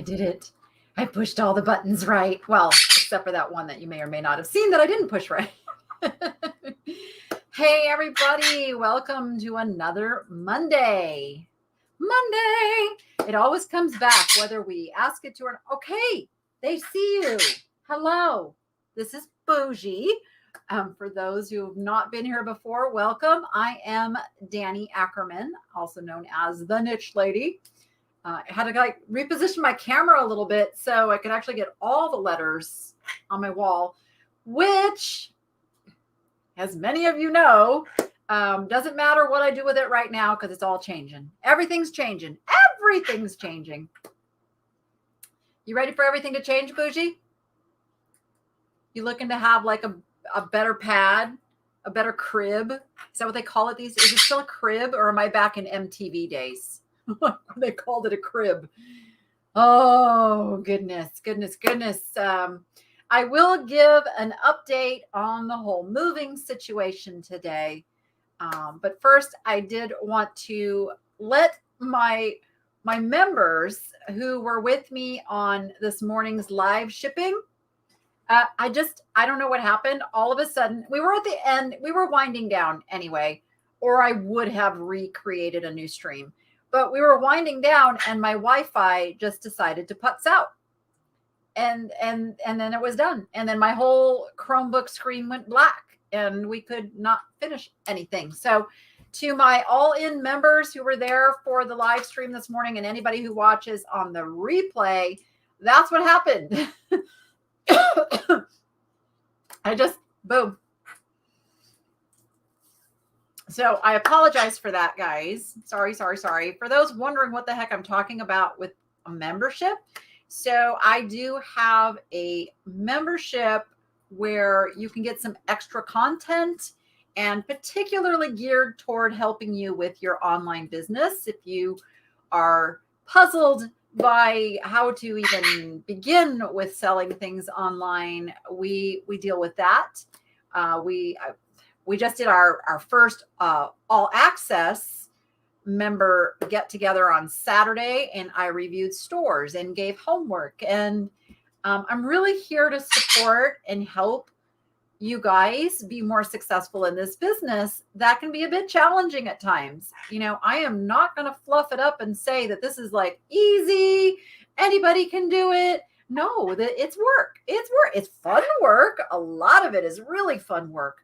did it. I pushed all the buttons right. Well, except for that one that you may or may not have seen that I didn't push right. Hey, everybody. Welcome to another Monday. It always comes back whether we ask it to or not. Okay, they see you. Hello. This is Bougie. For those who have not been here before, welcome. I am Danny Ackerman, also known as the Niche Lady. I had to reposition my camera a little bit so I could actually get all the letters on my wall, which, as many of you know, doesn't matter what I do with it right now because it's all changing. Everything's changing. Everything's changing. You ready for everything to change, Bougie? You looking to have like a better pad, a better crib? Is that what they call it these days? Is it still a crib or am I back in MTV days? They called it a crib. Oh, goodness. I will give an update on the whole moving situation today. But first, I did want to let my members who were with me on this morning's live shipping, I don't know what happened. All of a sudden, we were at the end. We were winding down anyway, or I would have recreated a new stream. But we were winding down and my Wi-Fi just decided to putz out. And then it was done. And then my whole Chromebook screen went black and we could not finish anything. So to my all-in members who were there for the live stream this morning and anybody who watches on the replay, that's what happened. Boom. So I apologize for that, guys. Sorry. For those wondering what the heck I'm talking about with a membership. So I do have a membership where you can get some extra content and particularly geared toward helping you with your online business. If you are puzzled by how to even begin with selling things online, we deal with that. We just did our first all access member get together on Saturday, and I reviewed stores and gave homework. And I'm really here to support and help you guys be more successful in this business. That can be a bit challenging at times. You know, I am not going to fluff it up and say that this is like easy. Anybody can do it. No, that it's work. It's fun work. A lot of it is really fun work.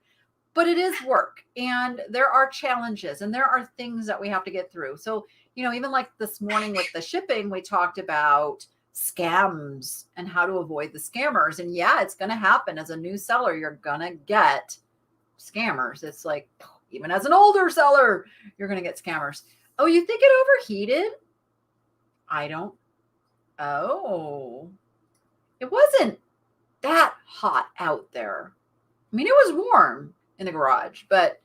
But it is work and there are challenges and there are things that we have to get through. So, you know, even like this morning with the shipping, we talked about scams and how to avoid the scammers. And yeah, it's going to happen. As a new seller, you're going to get scammers. It's like, even as an older seller, you're going to get scammers. Oh, you think it overheated? It wasn't that hot out there. I mean, it was warm in the garage, but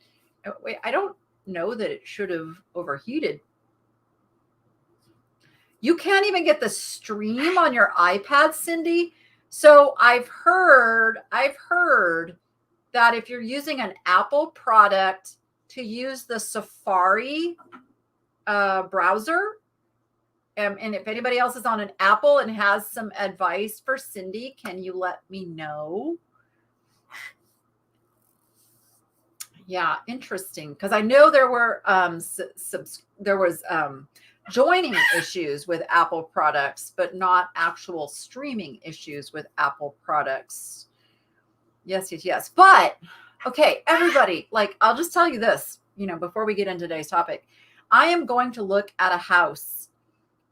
I don't know that it should have overheated. You can't even get the stream on your iPad, Cindy. So I've heard that if you're using an Apple product, to use the Safari browser. And if anybody else is on an Apple and has some advice for Cindy, can you let me know? Yeah, interesting. Because I know there were joining issues with Apple products, but not actual streaming issues with Apple products. Yes. But okay, everybody, like I'll just tell you this, you know, before we get into today's topic, I am going to look at a house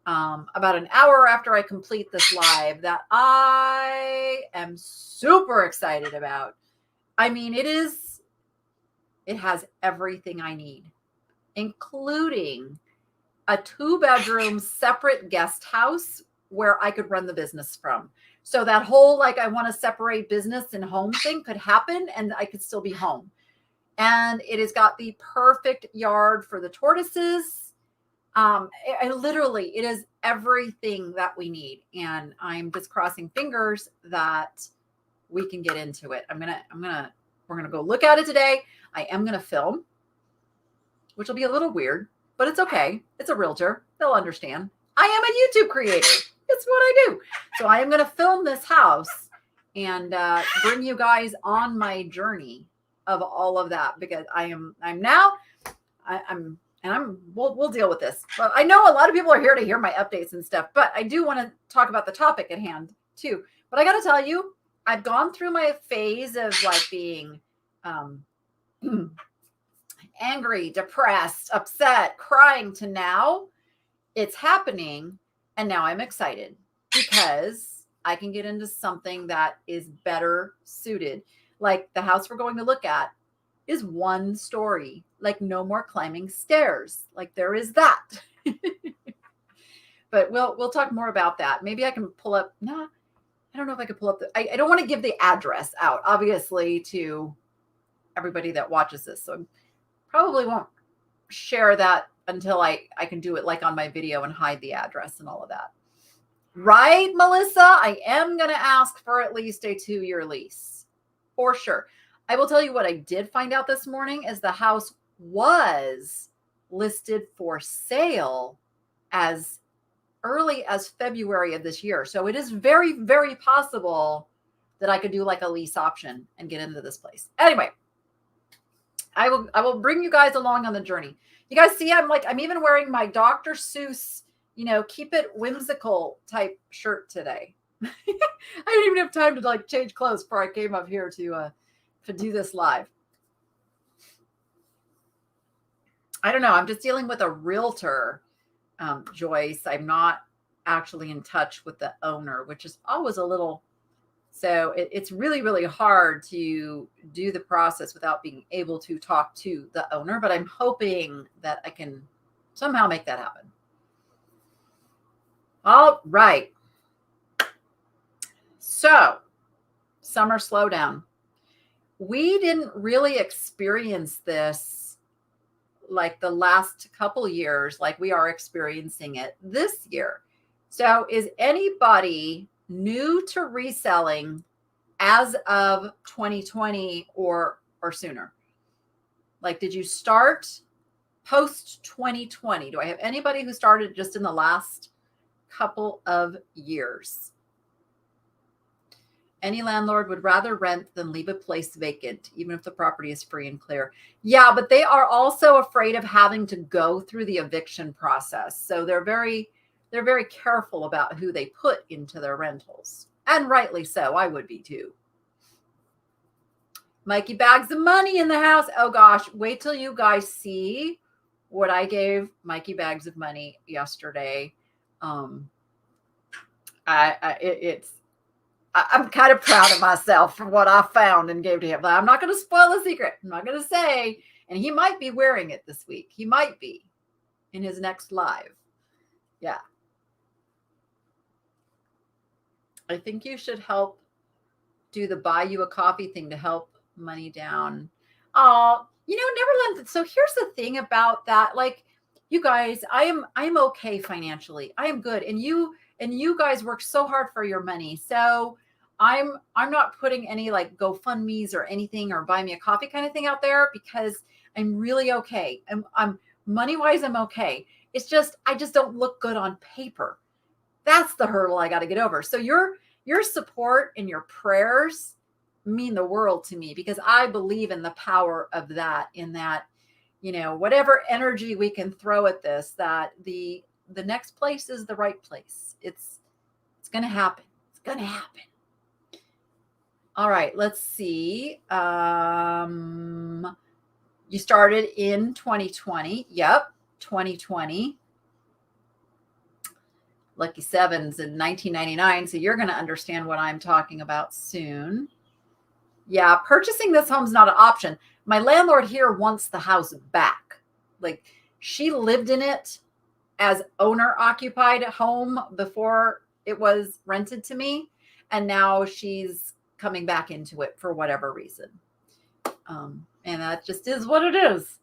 about an hour after I complete this live that I am super excited about. I mean, it has everything I need, including a 2-bedroom separate guest house where I could run the business from. So that whole, like, I want to separate business and home thing could happen and I could still be home. And it has got the perfect yard for the tortoises. It is everything that we need. And I'm just crossing fingers that we can get into it. We're going to go look at it today. I am going to film, which will be a little weird, but it's okay. It's a realtor. They'll understand. I am a YouTube creator. It's what I do. So I am going to film this house and bring you guys on my journey of all of that, because I'm we'll deal with this. But I know a lot of people are here to hear my updates and stuff, but I do want to talk about the topic at hand too. But I got to tell you, I've gone through my phase of like being angry, depressed, upset, crying, to now it's happening. And now I'm excited because I can get into something that is better suited. Like the house we're going to look at is one story, like no more climbing stairs. Like there is that. But we'll talk more about that. Maybe I can pull up. No, I don't know if I could pull up I don't want to give the address out, obviously, to everybody that watches this. So I probably won't share that until I can do it like on my video and hide the address and all of that. Right, Melissa? I am going to ask for at least a 2-year lease for sure. I will tell you what I did find out this morning is the house was listed for sale as early as February of this year. So it is very, very possible that I could do like a lease option and get into this place. Anyway, I will bring you guys along on the journey. You guys see, I'm even wearing my Dr. Seuss, keep it whimsical type shirt today. I didn't even have time to like change clothes before I came up here to do this live. I don't know. I'm just dealing with a realtor, Joyce. I'm not actually in touch with the owner, which is always a little, so it's really, really hard to do the process without being able to talk to the owner, but I'm hoping that I can somehow make that happen. All right. So, summer slowdown. We didn't really experience this like the last couple years, like we are experiencing it this year. So is anybody new to reselling as of 2020 or sooner? Like, did you start post 2020? Do I have anybody who started just in the last couple of years? Any landlord would rather rent than leave a place vacant, even if the property is free and clear. Yeah, but they are also afraid of having to go through the eviction process. So they're very careful about who they put into their rentals. And rightly so. I would be too. Mikey bags of money in the house. Oh gosh, wait till you guys see what I gave Mikey bags of money yesterday. I'm kind of proud of myself for what I found and gave to him. But I'm not going to spoil the secret. I'm not going to say, and he might be wearing it this week. He might be in his next live. Yeah. I think you should help do the buy you a coffee thing to help money down. Oh, Neverland. So here's the thing about that. Like, you guys, I'm okay financially. I am good. And you guys work so hard for your money. So I'm not putting any like GoFundMe's or anything or buy me a coffee kind of thing out there because I'm really okay. I'm money wise, I'm okay. It's just, I just don't look good on paper. That's the hurdle I got to get over. So your support and your prayers mean the world to me because I believe in the power of that, in that, whatever energy we can throw at this, that the next place is the right place. It's going to happen. It's going to happen. All right, let's see. You started in 2020. Yep, 2020. Lucky Sevens in 1999. So you're going to understand what I'm talking about soon. Yeah, purchasing this home is not an option. My landlord here wants the house back. Like, she lived in it as owner occupied home before it was rented to me. And now she's coming back into it for whatever reason. And that just is what it is.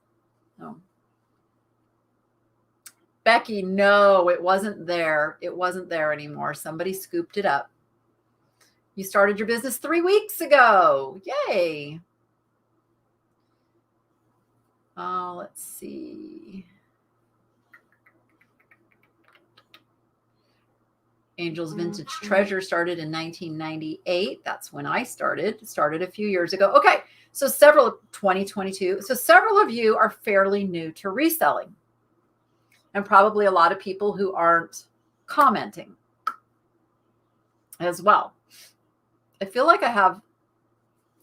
Becky, no, it wasn't there. It wasn't there anymore. Somebody scooped it up. You started your business 3 weeks ago. Yay. Let's see. Angel's Vintage Treasure started in 1998. That's when I started a few years ago. Okay. So 2022. So several of you are fairly new to reselling, and probably a lot of people who aren't commenting as well. I feel like I have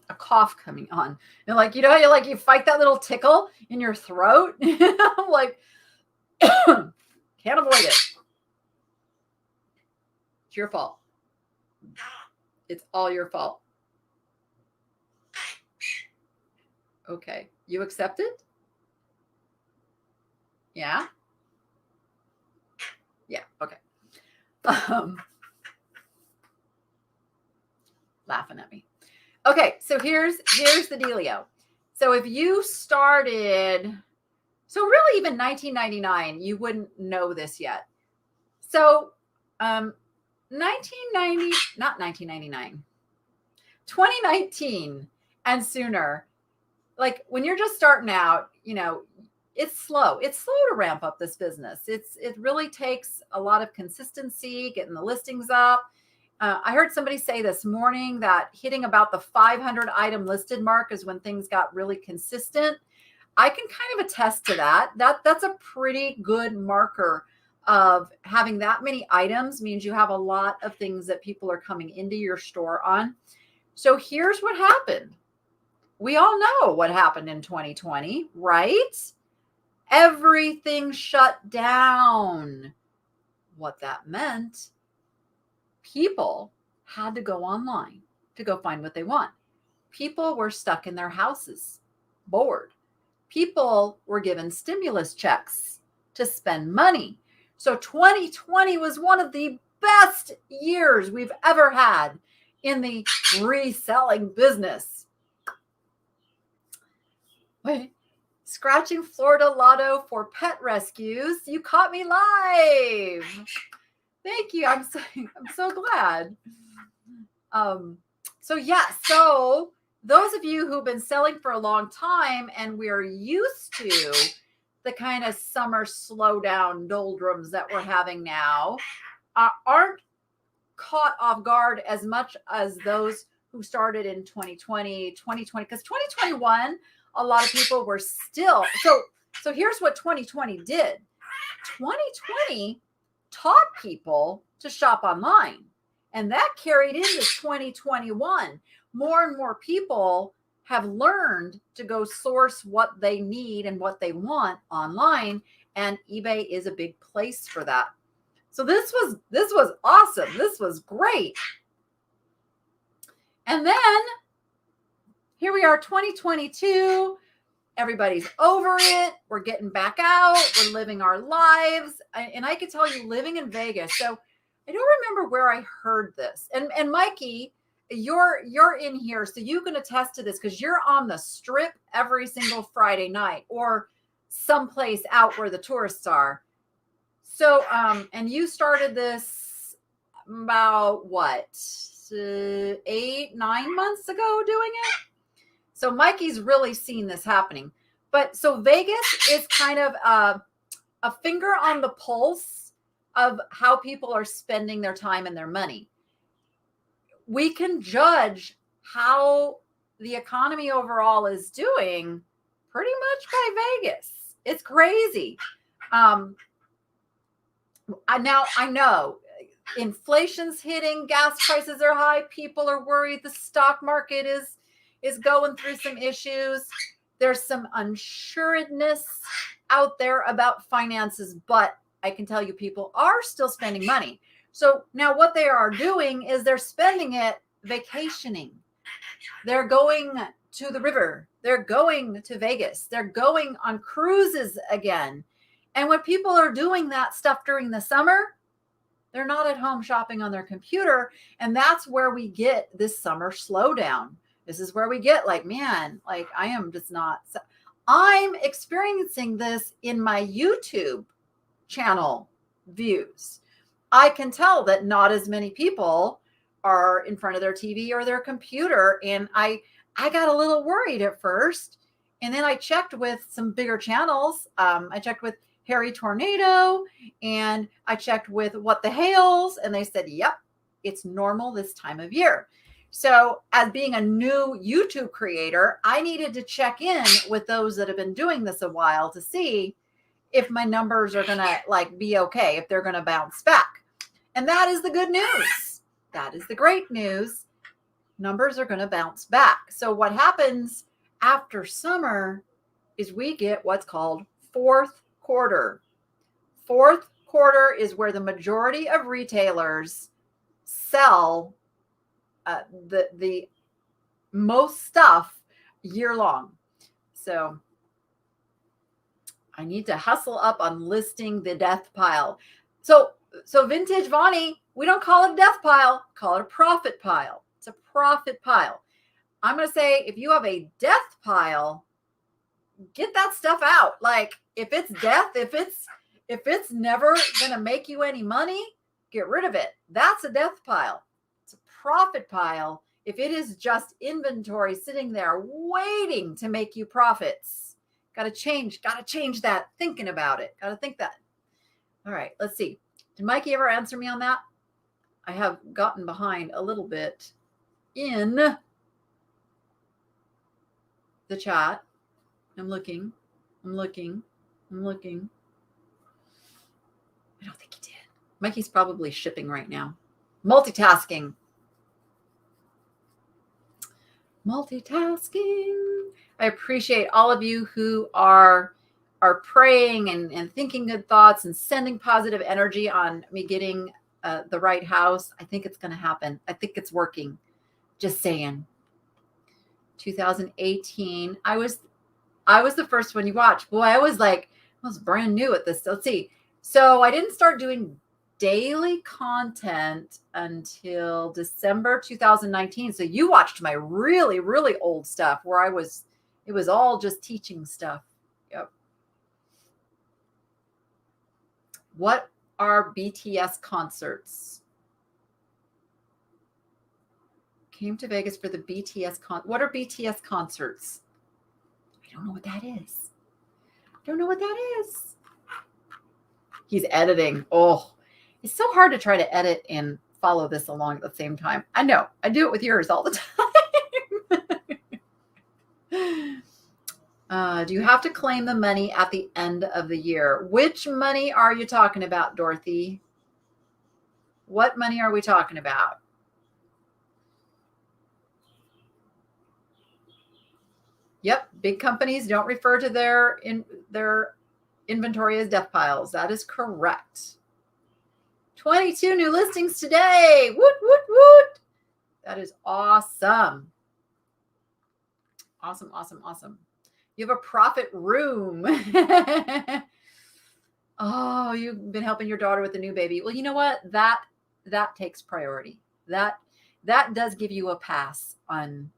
a cough coming on, and like, you know, you fight that little tickle in your throat. I'm like, can't avoid it. It's your fault. It's all your fault. Okay. You accept it? Yeah. Yeah. Okay. Laughing at me. Okay. So here's the dealio. So if you started, so really even 1999, you wouldn't know this yet. So, 2019 and sooner, like when you're just starting out, you know, it's slow. It's slow to ramp up this business. It really takes a lot of consistency, getting the listings up. I heard somebody say this morning that hitting about the 500 item listed mark is when things got really consistent. I can kind of attest to that. That's a pretty good marker of having that many items means you have a lot of things that people are coming into your store on. So here's what happened. We all know what happened in 2020, right? Everything shut down. What that meant, people had to go online to go find what they want. People were stuck in their houses, bored. People were given stimulus checks to spend money. So 2020 was one of the best years we've ever had in the reselling business. Wait, scratching Florida Lotto for pet rescues. You caught me live. Thank you. I'm so glad. So those of you who've been selling for a long time and we're used to the kind of summer slowdown doldrums that we're having now, aren't caught off guard as much as those who started in 2020, because 2021, a lot of people were still. So here's what 2020 did. 2020 taught people to shop online, and that carried into 2021. More and more people have learned to go source what they need and what they want online, and eBay is a big place for that. So this was awesome. This was great. And then here we are, 2022. Everybody's over it. We're getting back out. We're living our lives. And I could tell you, living in Vegas. So I don't remember where I heard this. And Mikey, you're in here, so you can attest to this because you're on the strip every single Friday night or someplace out where the tourists are. So, and you started this about what, 8-9 months ago doing it? So Mikey's really seen this happening. But so Vegas is kind of a finger on the pulse of how people are spending their time and their money. We can judge how the economy overall is doing pretty much by Vegas. It's crazy. I know inflation's hitting, gas prices are high, people are worried, the stock market is going through some issues. There's some unsuredness out there about finances, but I can tell you people are still spending money. So now what they are doing is they're spending it vacationing. They're going to the river. They're going to Vegas. They're going on cruises again. And when people are doing that stuff during the summer, they're not at home shopping on their computer. And that's where we get this summer slowdown. This is where we get like, man, like I am just not. I'm experiencing this in my YouTube channel views. I can tell that not as many people are in front of their TV or their computer. And I got a little worried at first. And then I checked with some bigger channels. I checked with hairy tornado. And I checked with What the Hails, and they said, yep, it's normal this time of year. So as being a new YouTube creator, I needed to check in with those that have been doing this a while to see if my numbers are going to like be okay, if they're going to bounce back. And that is the good news. That is the great news. Numbers are going to bounce back. So what happens after summer is we get what's called fourth quarter. Fourth quarter is where the majority of retailers sell the most stuff year long. So I need to hustle up on listing the death pile. So Vintage Vonnie, we don't call it a death pile, call it a profit pile. It's a profit pile. I'm going to say if you have a death pile, get that stuff out. Like if it's death, if it's never going to make you any money, get rid of it. That's a death pile. It's a profit pile. If it is just inventory sitting there waiting to make you profits, got to change that thinking about it. Got to think that. All right, let's see. Did Mikey ever answer me on that? I have gotten behind a little bit in the chat. I'm looking. I don't think he did. Mikey's probably shipping right now. Multitasking. I appreciate all of you who are praying and thinking good thoughts and sending positive energy on me getting the right house. I think it's going to happen. I think it's working. Just saying. 2018. I was the first one you watched. Boy, I was brand new at this. Let's see. So I didn't start doing daily content until December 2019. So you watched my really, really old stuff where it was all just teaching stuff. Yep. What are BTS concerts? Came to Vegas for the BTS What are BTS concerts? I don't know what that is. He's editing. Oh, it's so hard to try to edit and follow this along at the same time. I know. I do it with yours all the time. Do you have to claim the money at the end of the year? Which money are you talking about, Dorothy? What money are we talking about? Yep, big companies don't refer to their inventory as death piles. That is correct. 22 new listings today. Woot, woot, woot. That is awesome. Awesome. You have a profit room. Oh, you've been helping your daughter with the new baby. Well, you know what? That takes priority. That does give you a pass on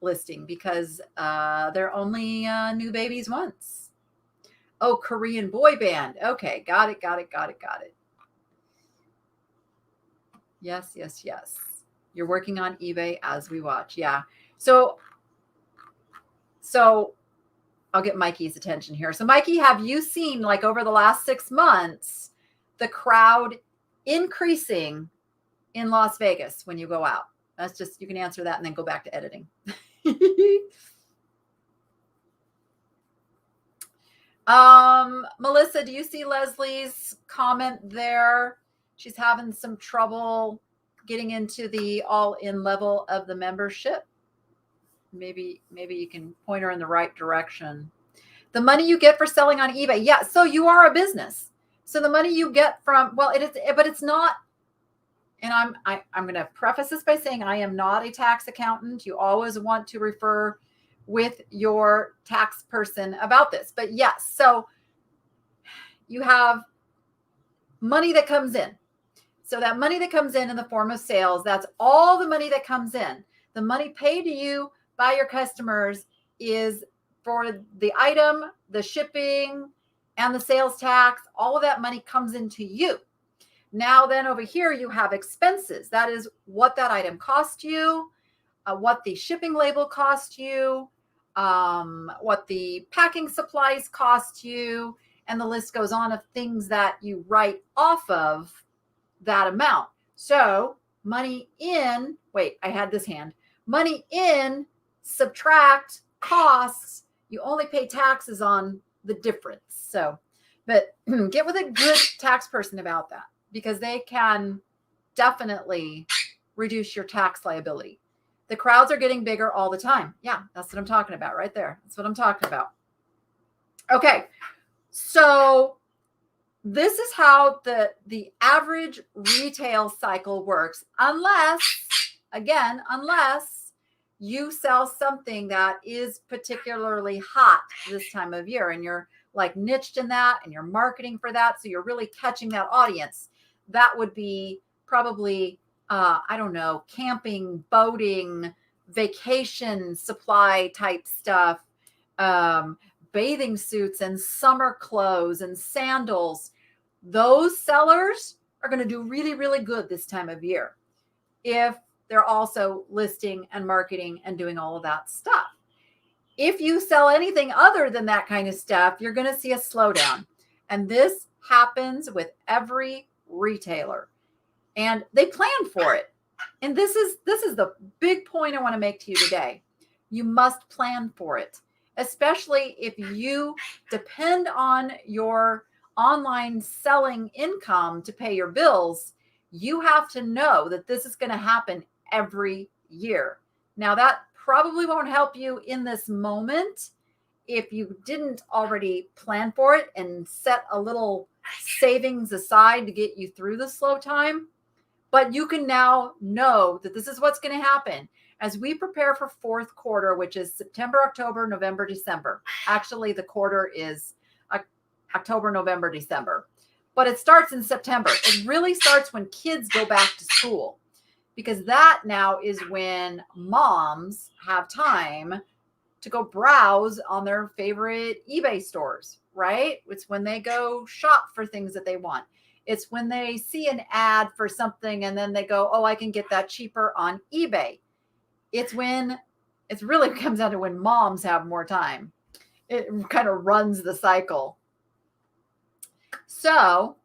listing because they're only new babies once. Oh, Korean boy band. Okay, got it. Yes. You're working on eBay as we watch. Yeah. So I'll get Mikey's attention here. So Mikey, have you seen like over the last 6 months, the crowd increasing in Las Vegas when you go out? That's just, you can answer that and then go back to editing. Melissa, do you see Leslie's comment there? She's having some trouble getting into the all-in level of the membership. Maybe you can point her in the right direction. The money you get for selling on eBay. Yeah. So you are a business. So the money you get from, well, but it's not, and I'm going to preface this by saying I am not a tax accountant. You always want to refer with your tax person about this, but yes. So you have money that comes in. So that money that comes in the form of sales, that's all the money that comes in. The money paid to you by your customers is for the item, the shipping, and the sales tax. All of that money comes into you. Now then over here, you have expenses. That is what that item cost you, what the shipping label cost you, what the packing supplies cost you, And the list goes on of things that you write off of that amount. So money in, wait, I had this hand. Money in, subtract costs. You only pay taxes on the difference. So, but get with a good tax person about that, because they can definitely reduce your tax liability. The crowds are getting bigger all the time. Yeah, that's what I'm talking about right there. That's what I'm talking about. Okay, so this is how the average retail cycle works, unless you sell something that is particularly hot this time of year and you're like niched in that and you're marketing for that. So you're really catching that audience. That would be probably, I don't know, camping, boating, vacation supply type stuff, bathing suits and summer clothes and sandals. Those sellers are going to do really, really good this time of year if they're also listing and marketing and doing all of that stuff. If you sell anything other than that kind of stuff, you're going to see a slowdown. And this happens with every retailer. And they plan for it. And this is the big point I want to make to you today. You must plan for it, especially if you depend on your online selling income to pay your bills. You have to know that this is going to happen every year. Now, that probably won't help you in this moment if you didn't already plan for it and set a little savings aside to get you through the slow time. But you can now know that this is what's going to happen as we prepare for fourth quarter, which is September, October, November, December. Actually, the quarter is October, November, December. But it starts in September. It really starts when kids go back to school, because that now is when moms have time to go browse on their favorite eBay stores, right? It's when they go shop for things that they want. It's when they see an ad for something and then they go, oh, I can get that cheaper on eBay. It's when it really comes down to when moms have more time. It kind of runs the cycle. So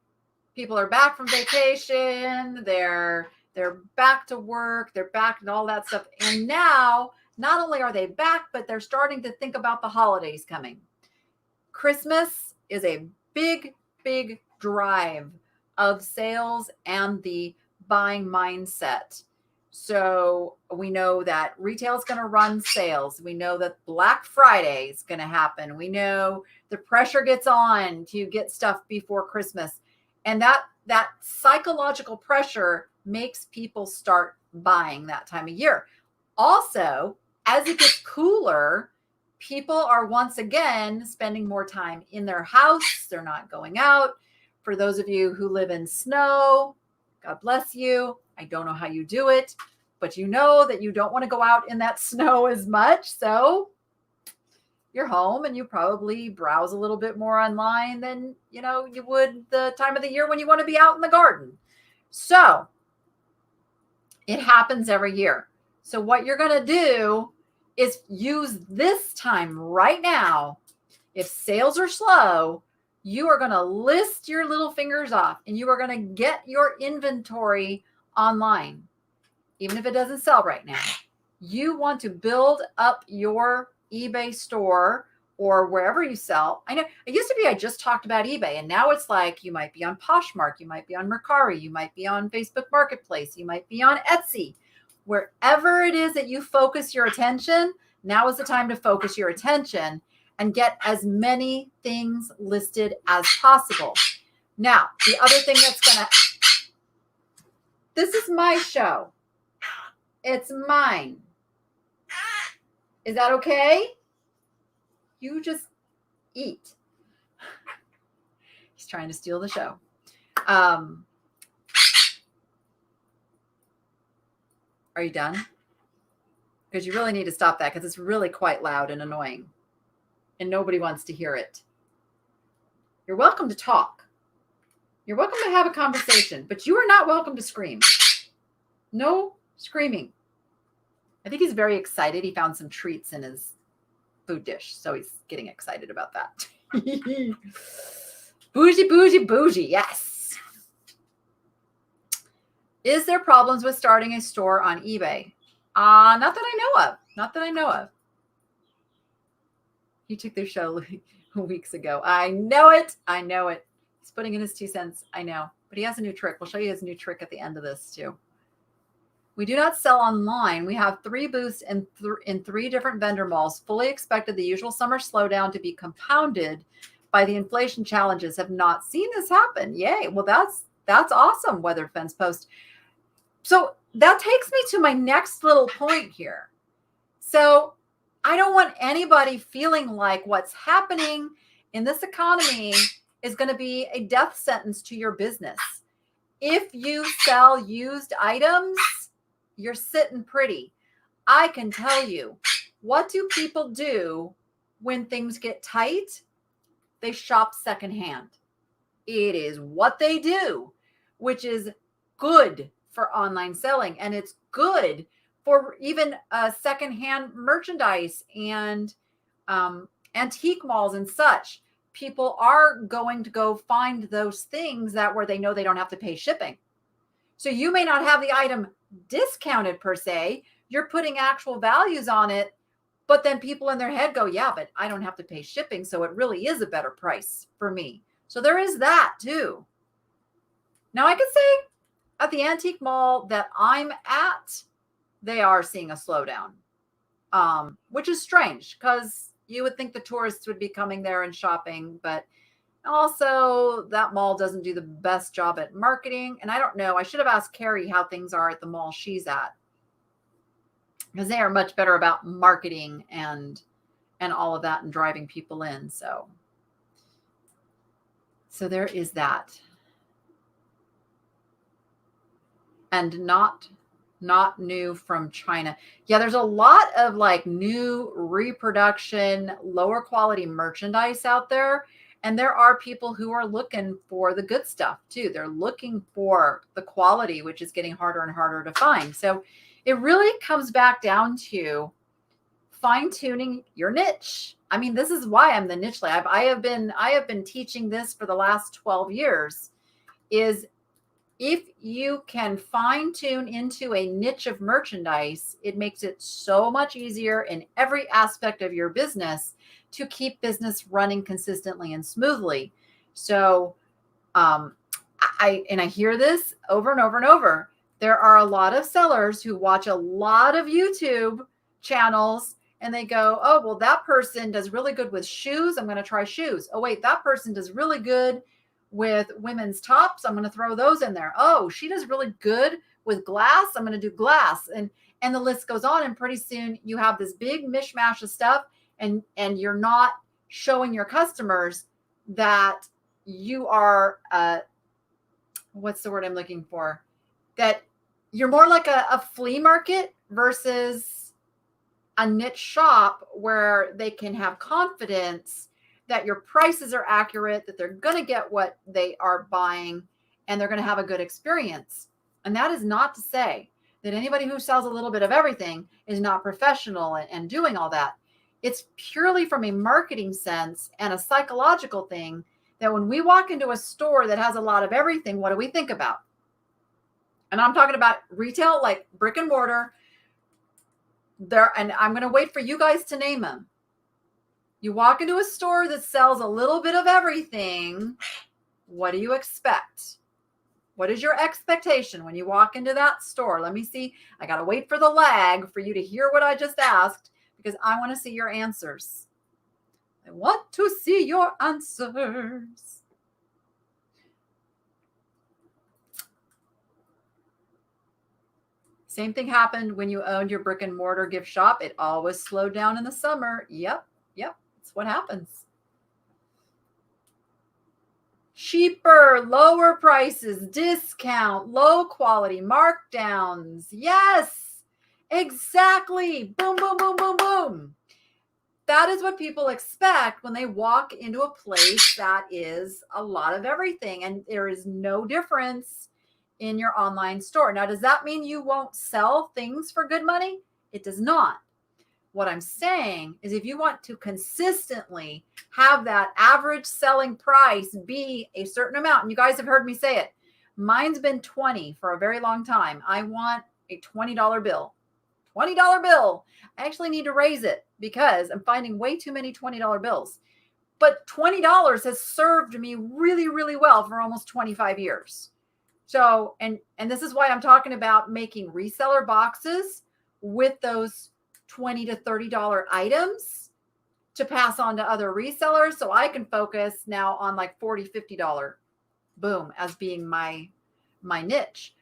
people are back from vacation. They're back to work. They're back and all that stuff. And now, not only are they back, but they're starting to think about the holidays coming. Christmas is a big, big drive of sales and the buying mindset. So we know that retail is going to run sales. We know that Black Friday is going to happen. We know the pressure gets on to get stuff before Christmas. And that psychological pressure makes people start buying that time of year. Also, as it gets cooler, people are once again spending more time in their house. They're not going out. For those of you who live in snow, God bless you. I don't know how you do it, but you know that you don't want to go out in that snow as much. So you're home and you probably browse a little bit more online than, you would the time of the year when you want to be out in the garden. So it happens every year. So what you're going to do is use this time right now. If sales are slow, you are going to list your little fingers off and you are going to get your inventory online, even if it doesn't sell right now. You want to build up your eBay store or wherever you sell. I know it used to be I just talked about eBay, and now it's like you might be on Poshmark, you might be on Mercari, you might be on Facebook Marketplace, you might be on Etsy. Wherever it is that you focus your attention, now is the time to focus your attention and get as many things listed as possible. Now, the other thing this is my show. It's mine. Is that okay? You just eat. He's trying to steal the show. Are you done? Because you really need to stop that because it's really quite loud and annoying. And nobody wants to hear it. You're welcome to talk. You're welcome to have a conversation, but you are not welcome to scream. No screaming. I think he's very excited. He found some treats in his food dish, so he's getting excited about that. Bougie, bougie, bougie. Yes. Is there problems with starting a store on eBay? Not that I know of. Not that I know of. He took their show weeks ago. I know it. I know it. He's putting in his 2 cents. I know. But he has a new trick. We'll show you his new trick at the end of this too. We do not sell online. We have 3 booths in 3 different vendor malls. Fully expected the usual summer slowdown to be compounded by the inflation challenges. Have not seen this happen. Yay. Well, that's awesome, Weathered Fence Post. So that takes me to my next little point here. So I don't want anybody feeling like what's happening in this economy is going to be a death sentence to your business. If you sell used items, you're sitting pretty. I can tell you, what do people do when things get tight? They shop secondhand. It is what they do, which is good for online selling. And it's good for even secondhand merchandise and antique malls and such. People are going to go find those things that where they know they don't have to pay shipping. So you may not have the item discounted per se. You're putting actual values on it, but then people in their head go, yeah, but I don't have to pay shipping. So it really is a better price for me. So there is that too. Now I could say at the antique mall that I'm at, they are seeing a slowdown, which is strange because you would think the tourists would be coming there and shopping, but also that mall doesn't do the best job at marketing. And I don't know, I should have asked Carrie how things are at the mall she's at, because they are much better about marketing and all of that and driving people in. So there is that. And not new from China. Yeah, there's a lot of like new reproduction, lower quality merchandise out there. And there are people who are looking for the good stuff too. They're looking for the quality, which is getting harder and harder to find. So it really comes back down to fine tuning your niche. I mean, this is why I'm the niche lab. I have been teaching this for the last 12 years is if you can fine tune into a niche of merchandise, it makes it so much easier in every aspect of your business to keep business running consistently and smoothly. So I hear this over and over and over. There are a lot of sellers who watch a lot of YouTube channels and they go, oh, well, that person does really good with shoes. I'm going to try shoes. Oh, wait, that person does really good with women's tops. I'm going to throw those in there. Oh, she does really good with glass. I'm going to do glass. And the list goes on. And pretty soon you have this big mishmash of stuff and you're not showing your customers that you are, what's the word I'm looking for? That you're more like a flea market versus a niche shop where they can have confidence that your prices are accurate, that they're going to get what they are buying, and they're going to have a good experience. And that is not to say that anybody who sells a little bit of everything is not professional and doing all that. It's purely from a marketing sense and a psychological thing that when we walk into a store that has a lot of everything, what do we think about? And I'm talking about retail, like brick and mortar. There, and I'm going to wait for you guys to name them. You walk into a store that sells a little bit of everything. What do you expect? What is your expectation when you walk into that store? Let me see. I got to wait for the lag for you to hear what I just asked because I want to see your answers. I want to see your answers. Same thing happened when you owned your brick and mortar gift shop. It always slowed down in the summer. Yep. That's what happens. Cheaper, lower prices, discount, low quality, markdowns. Yes, exactly. Boom, boom, boom, boom, boom. That is what people expect when they walk into a place that is a lot of everything. And there is no difference in your online store. Now, does that mean you won't sell things for good money? It does not. What I'm saying is if you want to consistently have that average selling price be a certain amount, and you guys have heard me say it, mine's been 20 for a very long time. I want a $20 bill. $20 bill. I actually need to raise it because I'm finding way too many $20 bills. But $20 has served me really, really well for almost 25 years. So, and this is why I'm talking about making reseller boxes with those $20 to $30 items to pass on to other resellers. So I can focus now on like $40, $50, boom, as being my niche.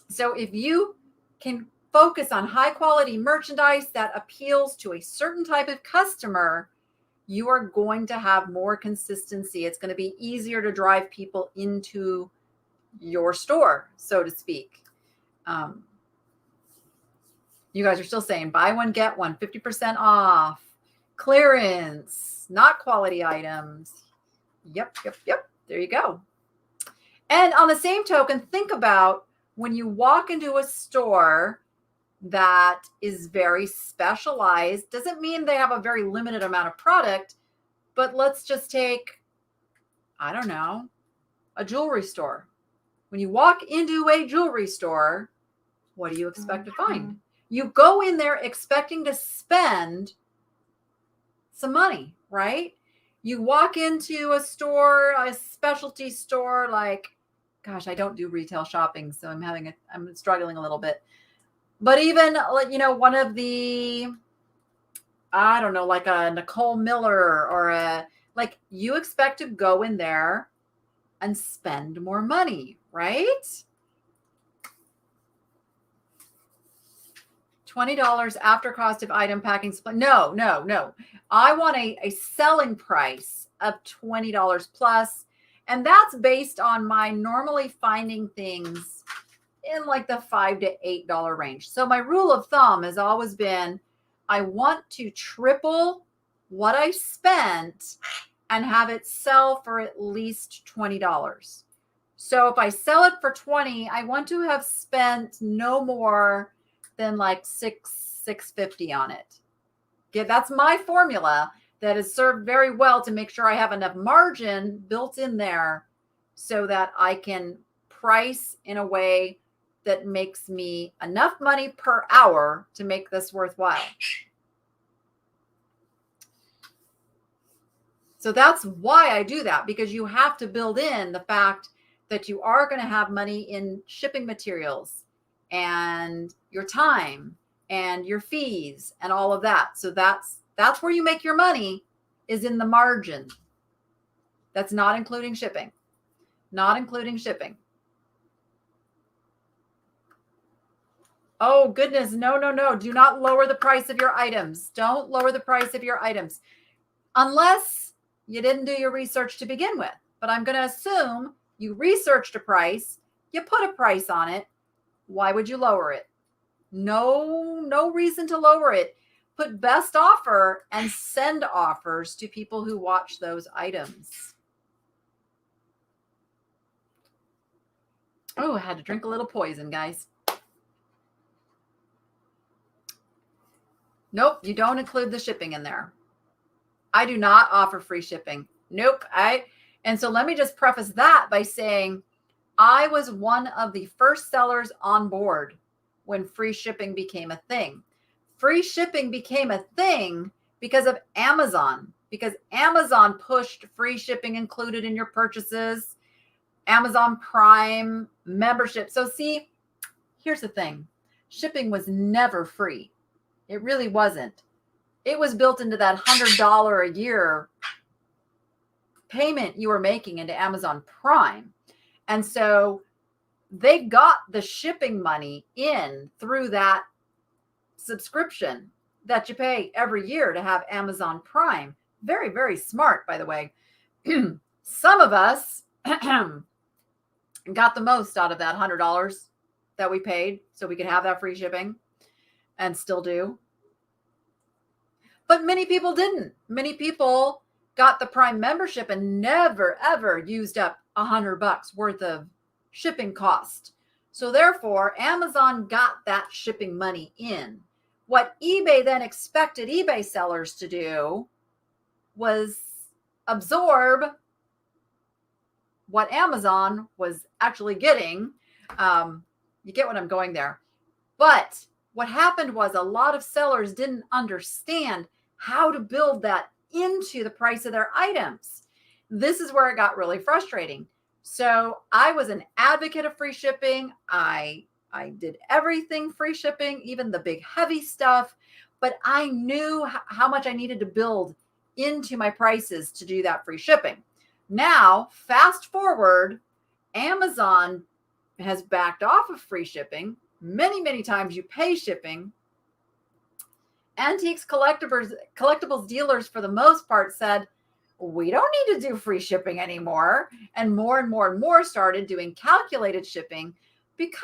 So if you can focus on high quality merchandise that appeals to a certain type of customer, you are going to have more consistency. It's going to be easier to drive people into your store, so to speak. You guys are still saying buy one, get one, 50% off, clearance, not quality items. Yep. There you go. And on the same token, think about when you walk into a store that is very specialized, doesn't mean they have a very limited amount of product, but let's just take, I don't know, a jewelry store. When you walk into a jewelry store, what do you expect to find? You go in there expecting to spend some money, right? You walk into a store, a specialty store, like, gosh, I don't do retail shopping, so I'm struggling a little bit. But even, you know, one of the, I don't know, like a Nicole Miller or like you expect to go in there and spend more money, right? $20 after cost of item packing. No. I want a selling price of $20 plus. And that's based on my normally finding things in like the $5 to $8 range. So my rule of thumb has always been, I want to triple what I spent and have it sell for at least $20. So if I sell it for 20, I want to have spent no more than like $6.50 on it. Okay, that's my formula that has served very well to make sure I have enough margin built in there so that I can price in a way that makes me enough money per hour to make this worthwhile. So that's why I do that, because you have to build in the fact that you are going to have money in shipping materials and your time and your fees and all of that. So that's where you make your money, is in the margin. That's not including shipping. Not including shipping. Oh, goodness. No. Do not lower the price of your items. Don't lower the price of your items unless you didn't do your research to begin with. But I'm going to assume you researched a price, you put a price on it. Why would you lower it? No reason to lower it. Put best offer and send offers to people who watch those items. Oh, I had to drink a little poison, guys. Nope, you don't include the shipping in there. I do not offer free shipping. Nope. And so let me just preface that by saying I was one of the first sellers on board when free shipping became a thing. Free shipping became a thing because of Amazon, because Amazon pushed free shipping included in your purchases, Amazon Prime membership. So see, here's the thing. Shipping was never free. It really wasn't. It was built into that $100 a year payment you were making into Amazon Prime. And so they got the shipping money in through that subscription that you pay every year to have Amazon Prime. Very, very smart, by the way. Some of us got the most out of that $100 that we paid so we could have that free shipping, and still do. But many people didn't. Many people got the Prime membership and never, ever used up $100 worth of shipping cost. So therefore, Amazon got that shipping money in. What eBay then expected eBay sellers to do was absorb what Amazon was actually getting. You get what I'm going there. But what happened was a lot of sellers didn't understand how to build that into the price of their items. This is where it got really frustrating. So I was an advocate of free shipping. I did everything free shipping, even the big heavy stuff, but I knew how much I needed to build into my prices to do that free shipping. Now, fast forward, Amazon has backed off of free shipping. Many times you pay shipping. Antiques collectibles dealers, for the most part, said, we don't need to do free shipping anymore. And more started doing calculated shipping because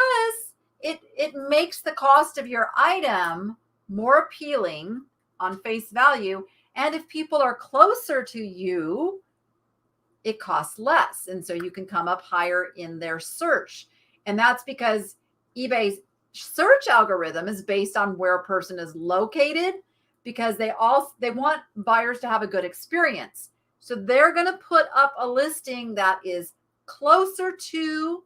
it makes the cost of your item more appealing on face value. And if people are closer to you, it costs less. And so you can come up higher in their search. And that's because eBay's search algorithm is based on where a person is located, because they want buyers to have a good experience. So they're going to put up a listing that is closer to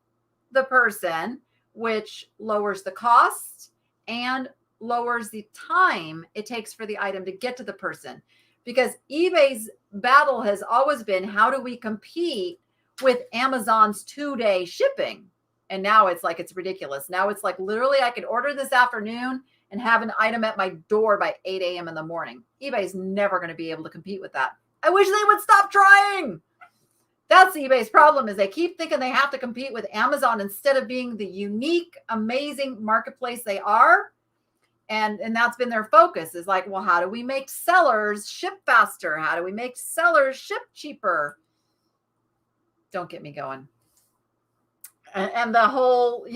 the person, which lowers the cost and lowers the time it takes for the item to get to the person. Because eBay's battle has always been, how do we compete with Amazon's 2-day shipping? And now it's ridiculous. Now it's like, literally, I could order this afternoon and have an item at my door by 8 a.m. in the morning. eBay's never going to be able to compete with that. I wish they would stop trying. That's eBay's problem, is they keep thinking they have to compete with Amazon instead of being the unique, amazing marketplace they are. And that's been their focus, is like, well, how do we make sellers ship faster? How do we make sellers ship cheaper? Don't get me going. And the whole,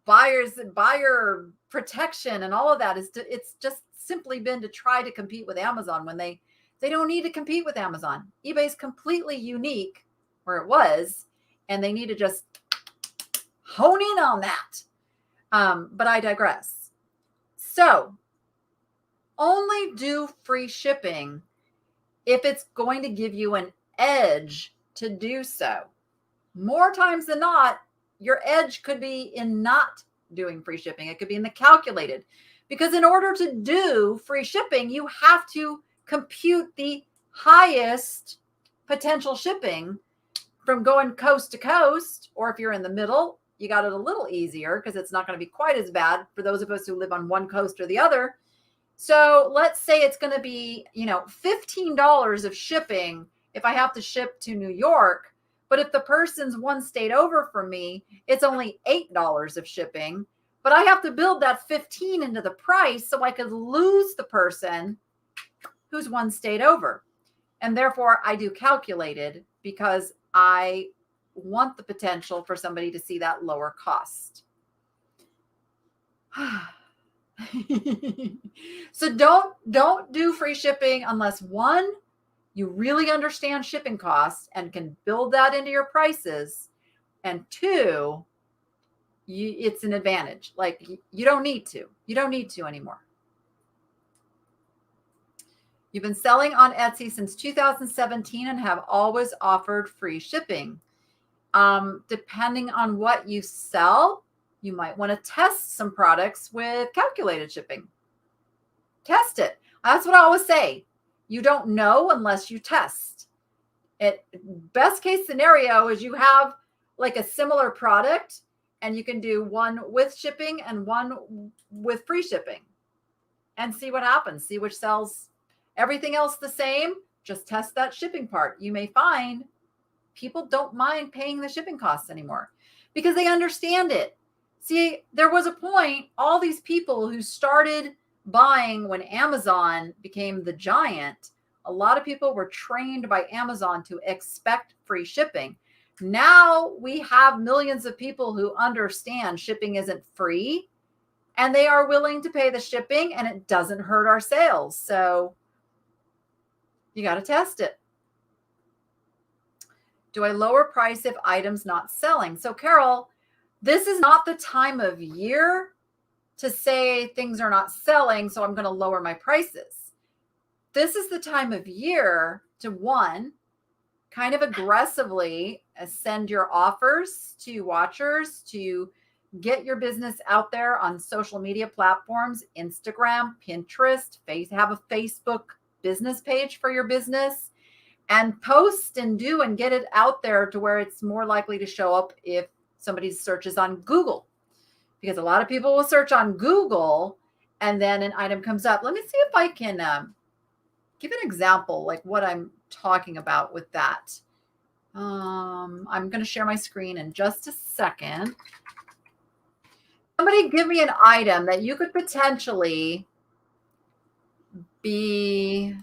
buyer protection and all of that it's just simply been to try to compete with Amazon when they don't need to compete with Amazon. eBay's completely unique where it was, and they need to just hone in on that. But I digress. So only do free shipping if it's going to give you an edge to do so. More times than not, your edge could be in not doing free shipping. It could be in the calculated, because in order to do free shipping, you have to compute the highest potential shipping from going coast to coast. Or if you're in the middle, you got it a little easier because it's not going to be quite as bad for those of us who live on one coast or the other. So let's say it's going to be, $15 of shipping if I have to ship to New York. But if the person's one state over from me, it's only $8 of shipping. But I have to build that 15 into the price so I could lose the person who's one state over. And therefore, I do calculated because I want the potential for somebody to see that lower cost. So don't do free shipping unless, one, you really understand shipping costs and can build that into your prices, and two, it's an advantage. Like, you don't need to anymore. You've been selling on Etsy since 2017 and have always offered free shipping. Depending on what you sell, you might want to test some products with calculated shipping. Test it. That's what I always say. You don't know unless you test. Best case scenario is you have like a similar product and you can do one with shipping and one with free shipping and see what happens. See which sells. Everything else the same. Just test that shipping part. You may find people don't mind paying the shipping costs anymore because they understand it. See, there was a point, all these people who started buying when Amazon became the giant, a lot of people were trained by Amazon to expect free shipping. Now we have millions of people who understand shipping isn't free and they are willing to pay the shipping and it doesn't hurt our sales. So you got to test it. Do I lower price if items not selling? So Carol, this is not the time of year to say things are not selling, so I'm going to lower my prices. This is the time of year to, one, kind of aggressively send your offers to watchers, to get your business out there on social media platforms, Instagram, Pinterest, have a Facebook business page for your business, and post and do and get it out there to where it's more likely to show up if somebody searches on Google. Because a lot of people will search on Google and then an item comes up. Let me see if I can give an example, like what I'm talking about with that. I'm going to share my screen in just a second. Somebody give me an item that you could potentially be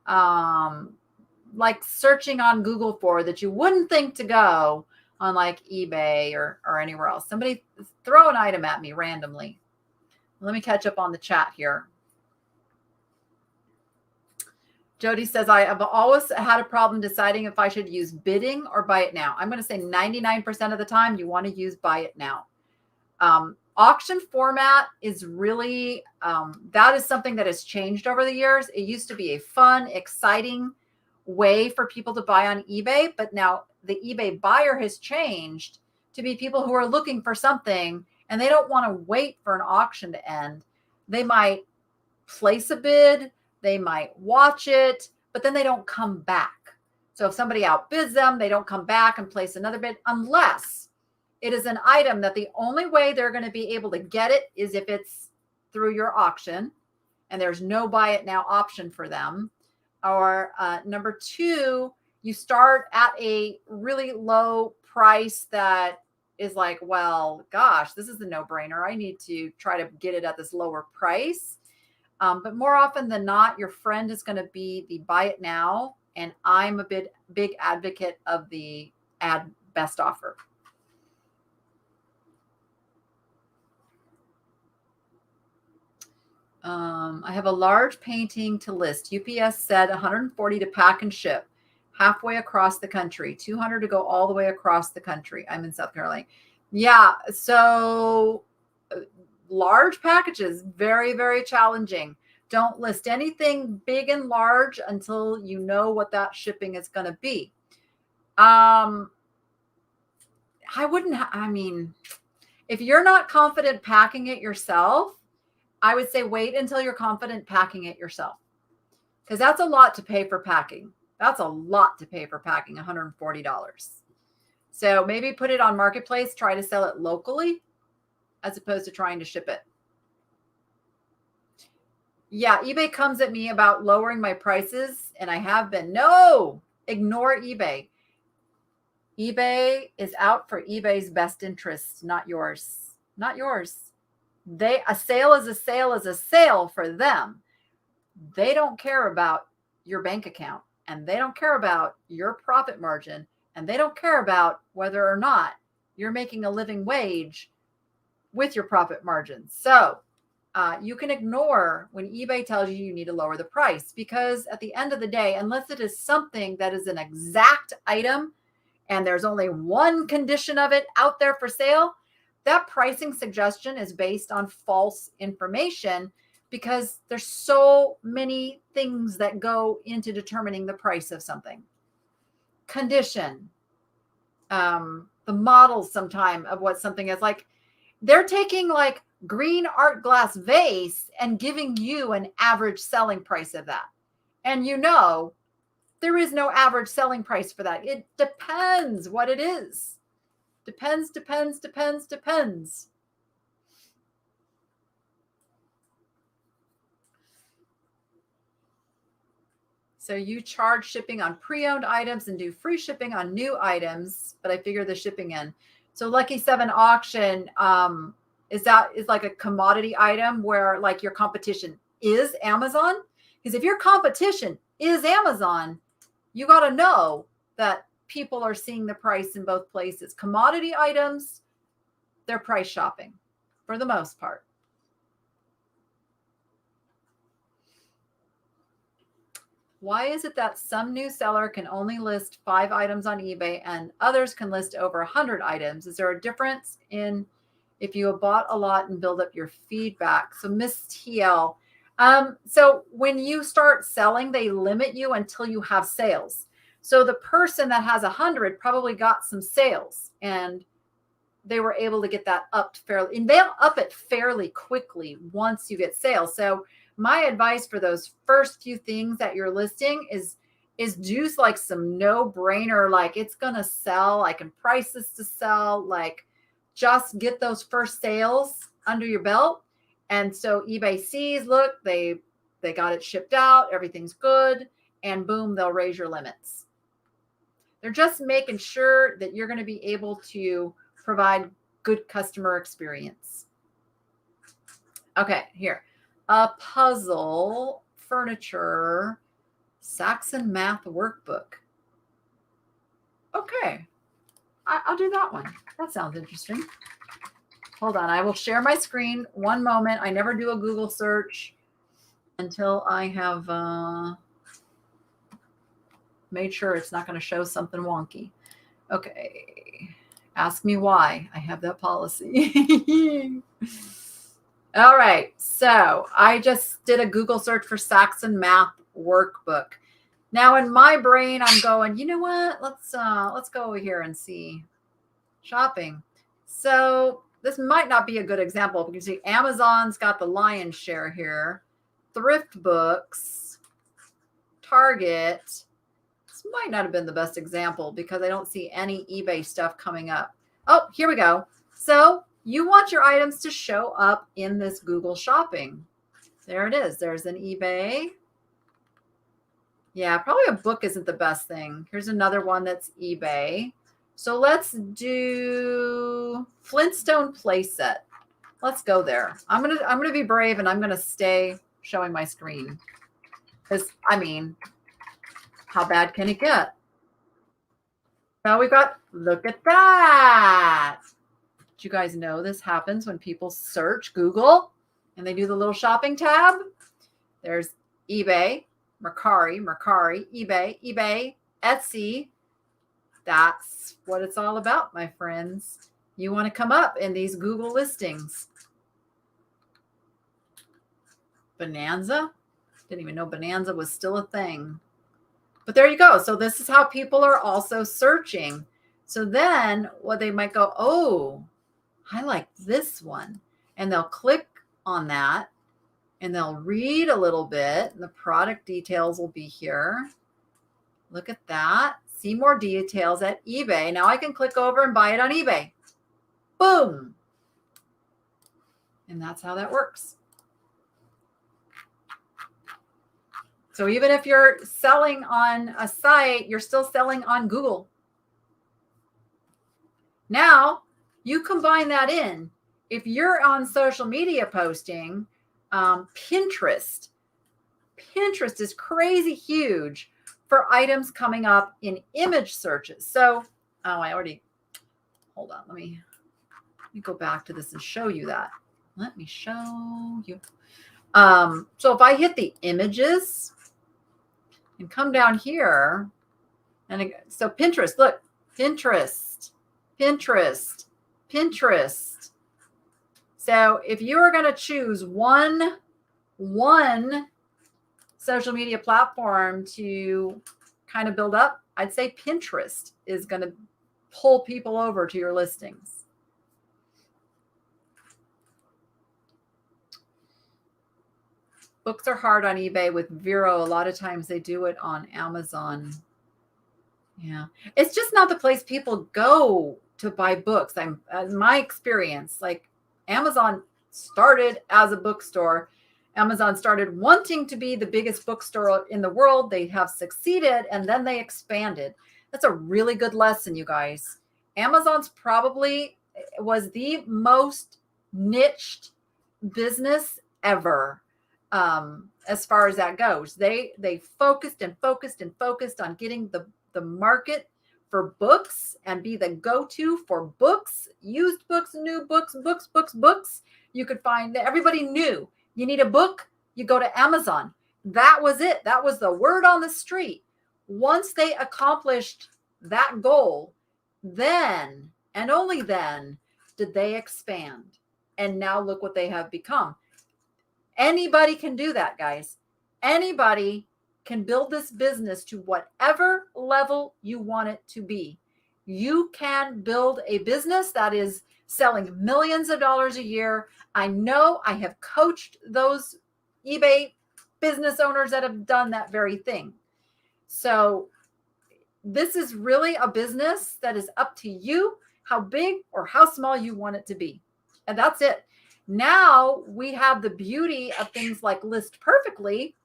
like searching on Google for, that you wouldn't think to go on like eBay or anywhere else. Somebody throw an item at me randomly. Let me catch up on the chat here. Jody says, I have always had a problem deciding if I should use bidding or buy it now. I'm going to say 99% of the time you want to use buy it now. Auction format is really, that is something that has changed over the years. It used to be a fun, exciting way for people to buy on eBay, but now the eBay buyer has changed to be people who are looking for something and they don't want to wait for an auction to end. They might place a bid, they might watch it, but then they don't come back. So if somebody outbids them, they don't come back and place another bid unless it is an item that the only way they're going to be able to get it is if it's through your auction and there's no buy it now option for them. Or number two, you start at a really low price that is like, well, gosh, this is a no-brainer. I need to try to get it at this lower price. But more often than not, your friend is going to be the buy it now. And I'm a big advocate of the add best offer. I have a large painting to list. UPS said 140 to pack and ship halfway across the country, 200 to go all the way across the country. I'm in South Carolina. Yeah. So large packages, very, very challenging. Don't list anything big and large until you know what that shipping is going to be. I mean, if you're not confident packing it yourself, I would say wait until you're confident packing it yourself, because that's a lot to pay for packing. That's a lot to pay for packing, $140. So maybe put it on Marketplace, try to sell it locally as opposed to trying to ship it. Yeah, eBay comes at me about lowering my prices, and I have been. No, ignore eBay. eBay is out for eBay's best interests, not yours. Not yours. A sale is a sale is a sale for them. They don't care about your bank account, and they don't care about your profit margin, and they don't care about whether or not you're making a living wage with your profit margins. So you can ignore when eBay tells you need to lower the price, because at the end of the day, unless it is something that is an exact item and there's only one condition of it out there for sale, that pricing suggestion is based on false information, because there's so many things that go into determining the price of something. Condition, the models sometime of what something is. Like, they're taking like green art glass vase and giving you an average selling price of that. And there is no average selling price for that. It depends what it is. Depends. So you charge shipping on pre-owned items and do free shipping on new items, but I figure the shipping in. So Lucky 7 auction, is like a commodity item where like your competition is Amazon? Because if your competition is Amazon, you got to know that people are seeing the price in both places. Commodity items, they're price shopping for the most part. Why is it that some new seller can only list 5 items on eBay and others can list over 100 items? Is there a difference in if you have bought a lot and build up your feedback. So Miss TL, so when you start selling, they limit you until you have sales. So the person that has 100 probably got some sales and they were able to get that up fairly, and they'll up it fairly quickly once you get sales. So my advice for those first few things that you're listing is do like some no-brainer, like it's gonna sell, I can price this to sell, like just get those first sales under your belt. And so eBay sees, look, they got it shipped out, everything's good, and boom, they'll raise your limits. They're just making sure that you're going to be able to provide good customer experience. Okay, here. A puzzle, furniture, Saxon math workbook. Okay, I'll do that one. That sounds interesting. Hold on, I will share my screen. One moment. I never do a Google search until I have made sure it's not going to show something wonky. Okay. Ask me why. I have that policy. All right. So I just did a Google search for Saxon math workbook. Now in my brain, I'm going, you know what? Let's go over here and see shopping. So this might not be a good example because you see Amazon's got the lion's share here. Thrift Books, Target. This might not have been the best example because I don't see any eBay stuff coming up. Oh, here we go. So you want your items to show up in this Google Shopping. There it is. There's an eBay. Yeah, probably a book isn't the best thing. Here's another one that's eBay. So let's do Flintstone playset. Let's go there. I'm gonna be brave and I'm gonna stay showing my screen. Because I mean, how bad can it get? Now we've got, look at that. Did you guys know this happens when people search Google and they do the little shopping tab? There's eBay, Mercari, eBay, Etsy. That's what it's all about, my friends. You want to come up in these Google listings. Bonanza? Didn't even know Bonanza was still a thing. But there you go. So this is how people are also searching. So then what they might go, oh, I like this one. And they'll click on that and they'll read a little bit. And the product details will be here. Look at that. See more details at eBay. Now I can click over and buy it on eBay. Boom. And that's how that works. So even if you're selling on a site, you're still selling on Google. Now you combine that in. If you're on social media posting, Pinterest is crazy huge for items coming up in image searches. So, hold on. Let me go back to this and show you that. Let me show you. So if I hit the images and come down here, and so Pinterest, look, Pinterest. So if you are going to choose one social media platform to kind of build up, I'd say Pinterest is going to pull people over to your listings. Books are hard on eBay with Vero. A lot of times they do it on Amazon. Yeah. It's just not the place people go to buy books. My experience, like Amazon started as a bookstore. Amazon started wanting to be the biggest bookstore in the world. They have succeeded and then they expanded. That's a really good lesson, you guys. Amazon's probably was the most niched business ever. As far as that goes, they focused on getting the market for books and be the go-to for books, used books, new books, books. You could find that everybody knew you need a book, you go to Amazon. That was it. That was the word on the street. Once they accomplished that goal, then and only then did they expand. And now look what they have become. Anybody can do that, guys. Anybody can build this business to whatever level you want it to be. You can build a business that is selling millions of dollars a year. I know I have coached those eBay business owners that have done that very thing. So this is really a business that is up to you, how big or how small you want it to be. And that's it. Now we have the beauty of things like List Perfectly,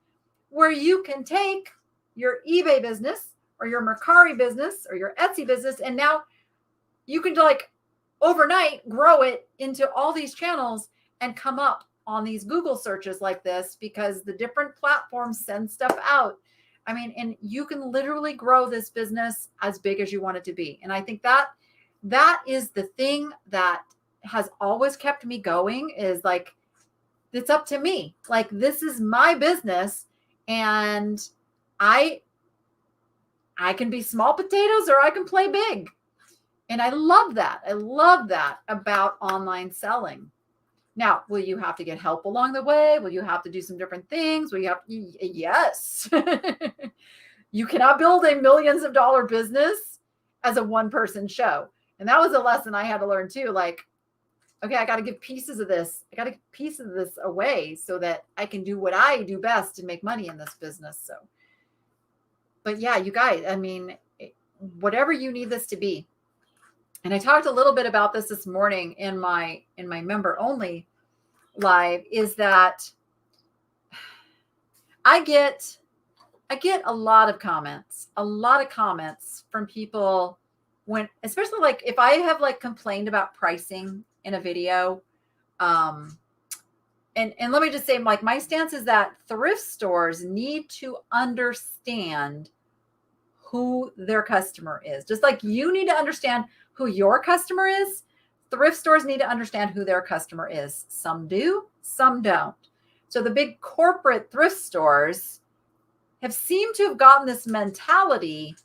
where you can take your eBay business or your Mercari business or your Etsy business, and now you can like overnight grow it into all these channels and come up on these Google searches like this, because the different platforms send stuff out. I mean, and you can literally grow this business as big as you want it to be. And I think that is the thing that has always kept me going, is like, it's up to me. Like, this is my business, and I can be small potatoes or I can play big. And I love that. I love that about online selling. Now, will you have to get help along the way? Will you have to do some different things? Will you have, yes. You cannot build a millions of dollar business as a one-person show. And that was a lesson I had to learn too. Like, okay, I got to give pieces of this. I got to give pieces of this away so that I can do what I do best and make money in this business. So, but yeah, you guys, I mean, whatever you need this to be. And I talked a little bit about this morning in my member only live, is that I get a lot of comments from people when, especially like if I have like complained about pricing in a video. And let me just say, like, my stance is that thrift stores need to understand who their customer is. Just like you need to understand who your customer is, thrift stores need to understand who their customer is. Some do, some don't. So the big corporate thrift stores have seemed to have gotten this mentality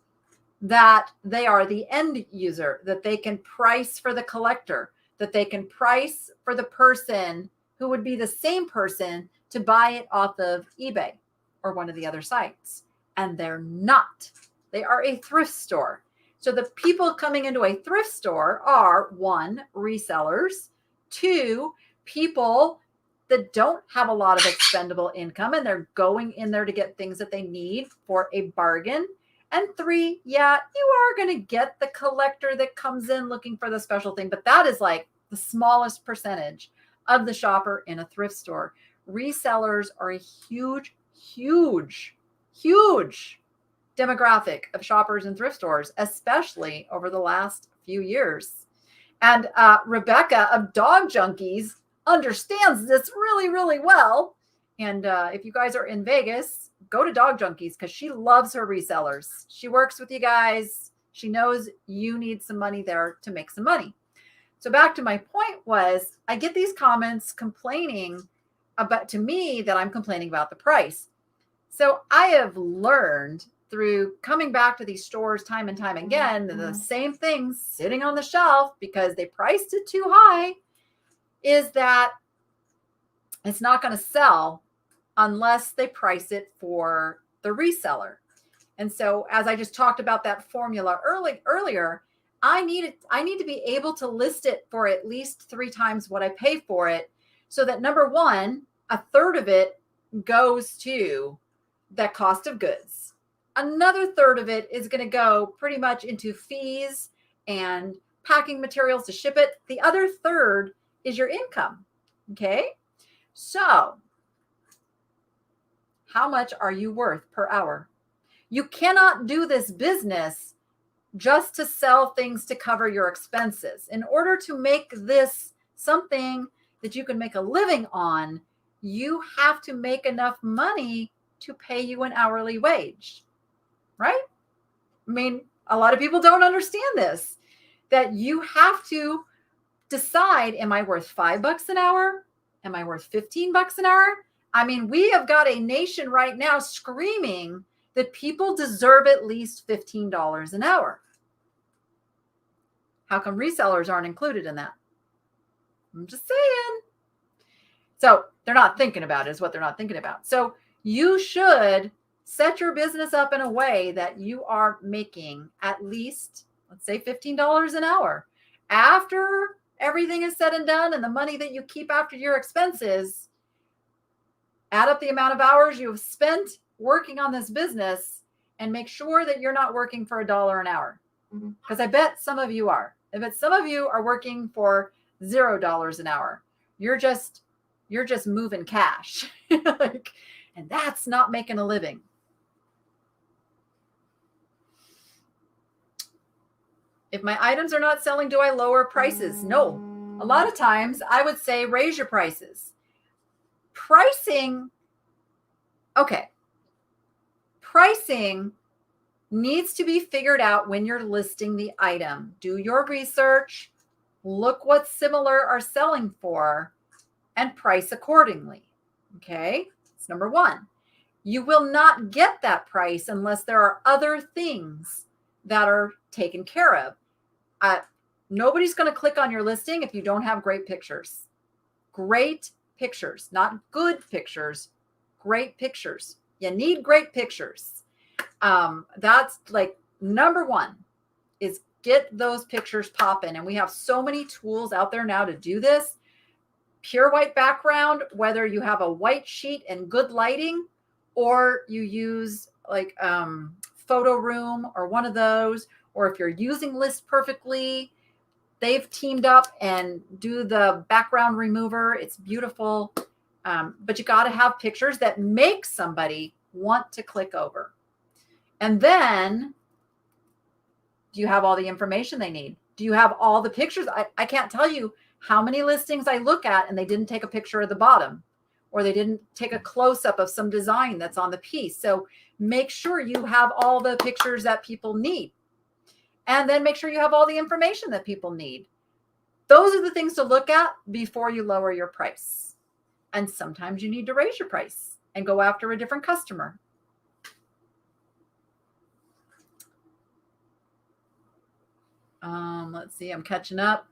that they are the end user, that they can price for the collector, that they can price for the person who would be the same person to buy it off of eBay or one of the other sites. And they're not. They are a thrift store. So the people coming into a thrift store are, 1, resellers, 2, people that don't have a lot of expendable income and they're going in there to get things that they need for a bargain. And 3, yeah, you are going to get the collector that comes in looking for the special thing, but that is like the smallest percentage of the shopper in a thrift store. Resellers are a huge, huge, huge demographic of shoppers in thrift stores, especially over the last few years. And Rebecca of Dog Junkies understands this really, really well. And if you guys are in Vegas, go to Dog Junkies because she loves her resellers. She works with you guys. She knows you need some money there to make some money. So back to my point was, I get these comments complaining about, to me, that I'm complaining about the price. So I have learned through coming back to these stores time and time again, the same things sitting on the shelf because they priced it too high, is that it's not going to sell unless they price it for the reseller. And so as I just talked about that formula earlier, I need to be able to list it for at least 3 times what I pay for it, so that number one, 1/3 of it goes to that cost of goods. Another 1/3 of it is going to go pretty much into fees and packing materials to ship it. The other 1/3 is your income. Okay. So how much are you worth per hour? You cannot do this business just to sell things to cover your expenses. In order to make this something that you can make a living on, you have to make enough money to pay you an hourly wage, right? I mean, a lot of people don't understand this, that you have to decide, am I worth $5 an hour? Am I worth $15 an hour? I mean, we have got a nation right now screaming that people deserve at least $15 an hour. How come resellers aren't included in that? I'm just saying. So they're not thinking about it is what they're not thinking about. So you should set your business up in a way that you are making at least, let's say, $15 an hour. After everything is said and done and the money that you keep after your expenses, add up the amount of hours you have spent working on this business and make sure that you're not working for $1 an hour. Because I bet some of you are. I bet some of you are working for $0 an hour. You're just moving cash. And that's not making a living. If my items are not selling, do I lower prices? No. A lot of times I would say raise your prices. Pricing needs to be figured out when you're listing the item. Do your research, look what similar are selling for, and price accordingly. Okay, that's number one. You will not get that price unless there are other things that are taken care of. Nobody's going to click on your listing if you don't have great pictures. Great pictures, not good pictures, great pictures. You need great pictures. That's like number one, is get those pictures popping. And we have so many tools out there now to do this. Pure white background, whether you have a white sheet and good lighting, or you use like Photo Room or one of those, or if you're using List Perfectly, they've teamed up and do the background remover. It's beautiful. But you got to have pictures that make somebody want to click over. And then, do you have all the information they need? Do you have all the pictures? I can't tell you how many listings I look at and they didn't take a picture of the bottom, or they didn't take a close-up of some design that's on the piece. So make sure you have all the pictures that people need. And then make sure you have all the information that people need. Those are the things to look at before you lower your price. And sometimes you need to raise your price and go after a different customer. Let's see, I'm catching up.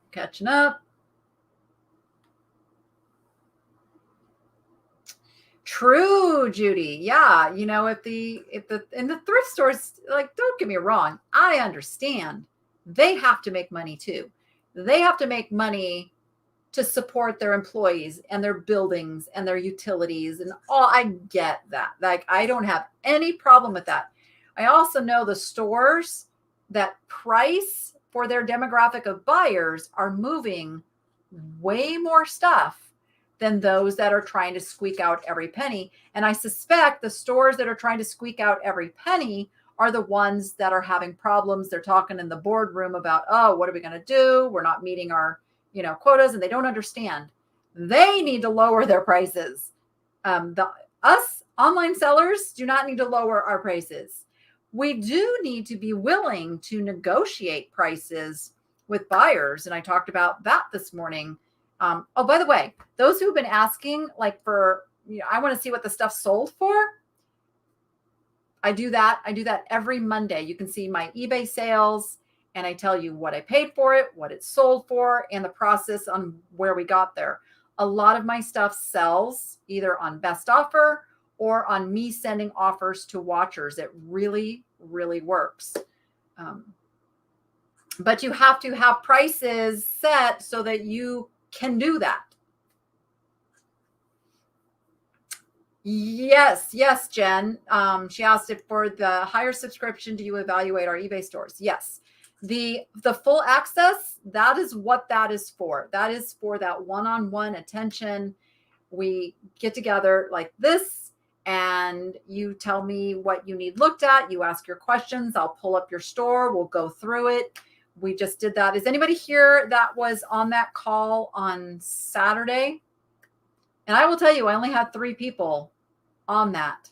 True, Judy. Yeah, in the thrift stores, like, don't get me wrong, I understand they have to make money too. They have to make money to support their employees and their buildings and their utilities and all. I get that. Like, I don't have any problem with that. I also know the stores that price for their demographic of buyers are moving way more stuff than those that are trying to squeak out every penny. And I suspect the stores that are trying to squeak out every penny are the ones that are having problems. They're talking in the boardroom about, oh, what are we going to do? We're not meeting our, quotas, and they don't understand. They need to lower their prices. Us online sellers do not need to lower our prices. We do need to be willing to negotiate prices with buyers. And I talked about that this morning. Oh, by the way, those who've been asking, like, for, I want to see what the stuff sold for. I do that every Monday. You can see my eBay sales, and I tell you what I paid for it, what it sold for, and the process on where we got there. A lot of my stuff sells either on best offer or on me sending offers to watchers. It really, really works. But you have to have prices set so that you can do that. Yes, Jen. She asked if for the higher subscription, do you evaluate our eBay stores? Yes. The full access, that is what that is for. That is for that one-on-one attention. We get together like this, and you tell me what you need looked at. You ask your questions. I'll pull up your store. We'll go through it. We just did that. Is anybody here that was on that call on Saturday? And I will tell you, I only had 3 people on that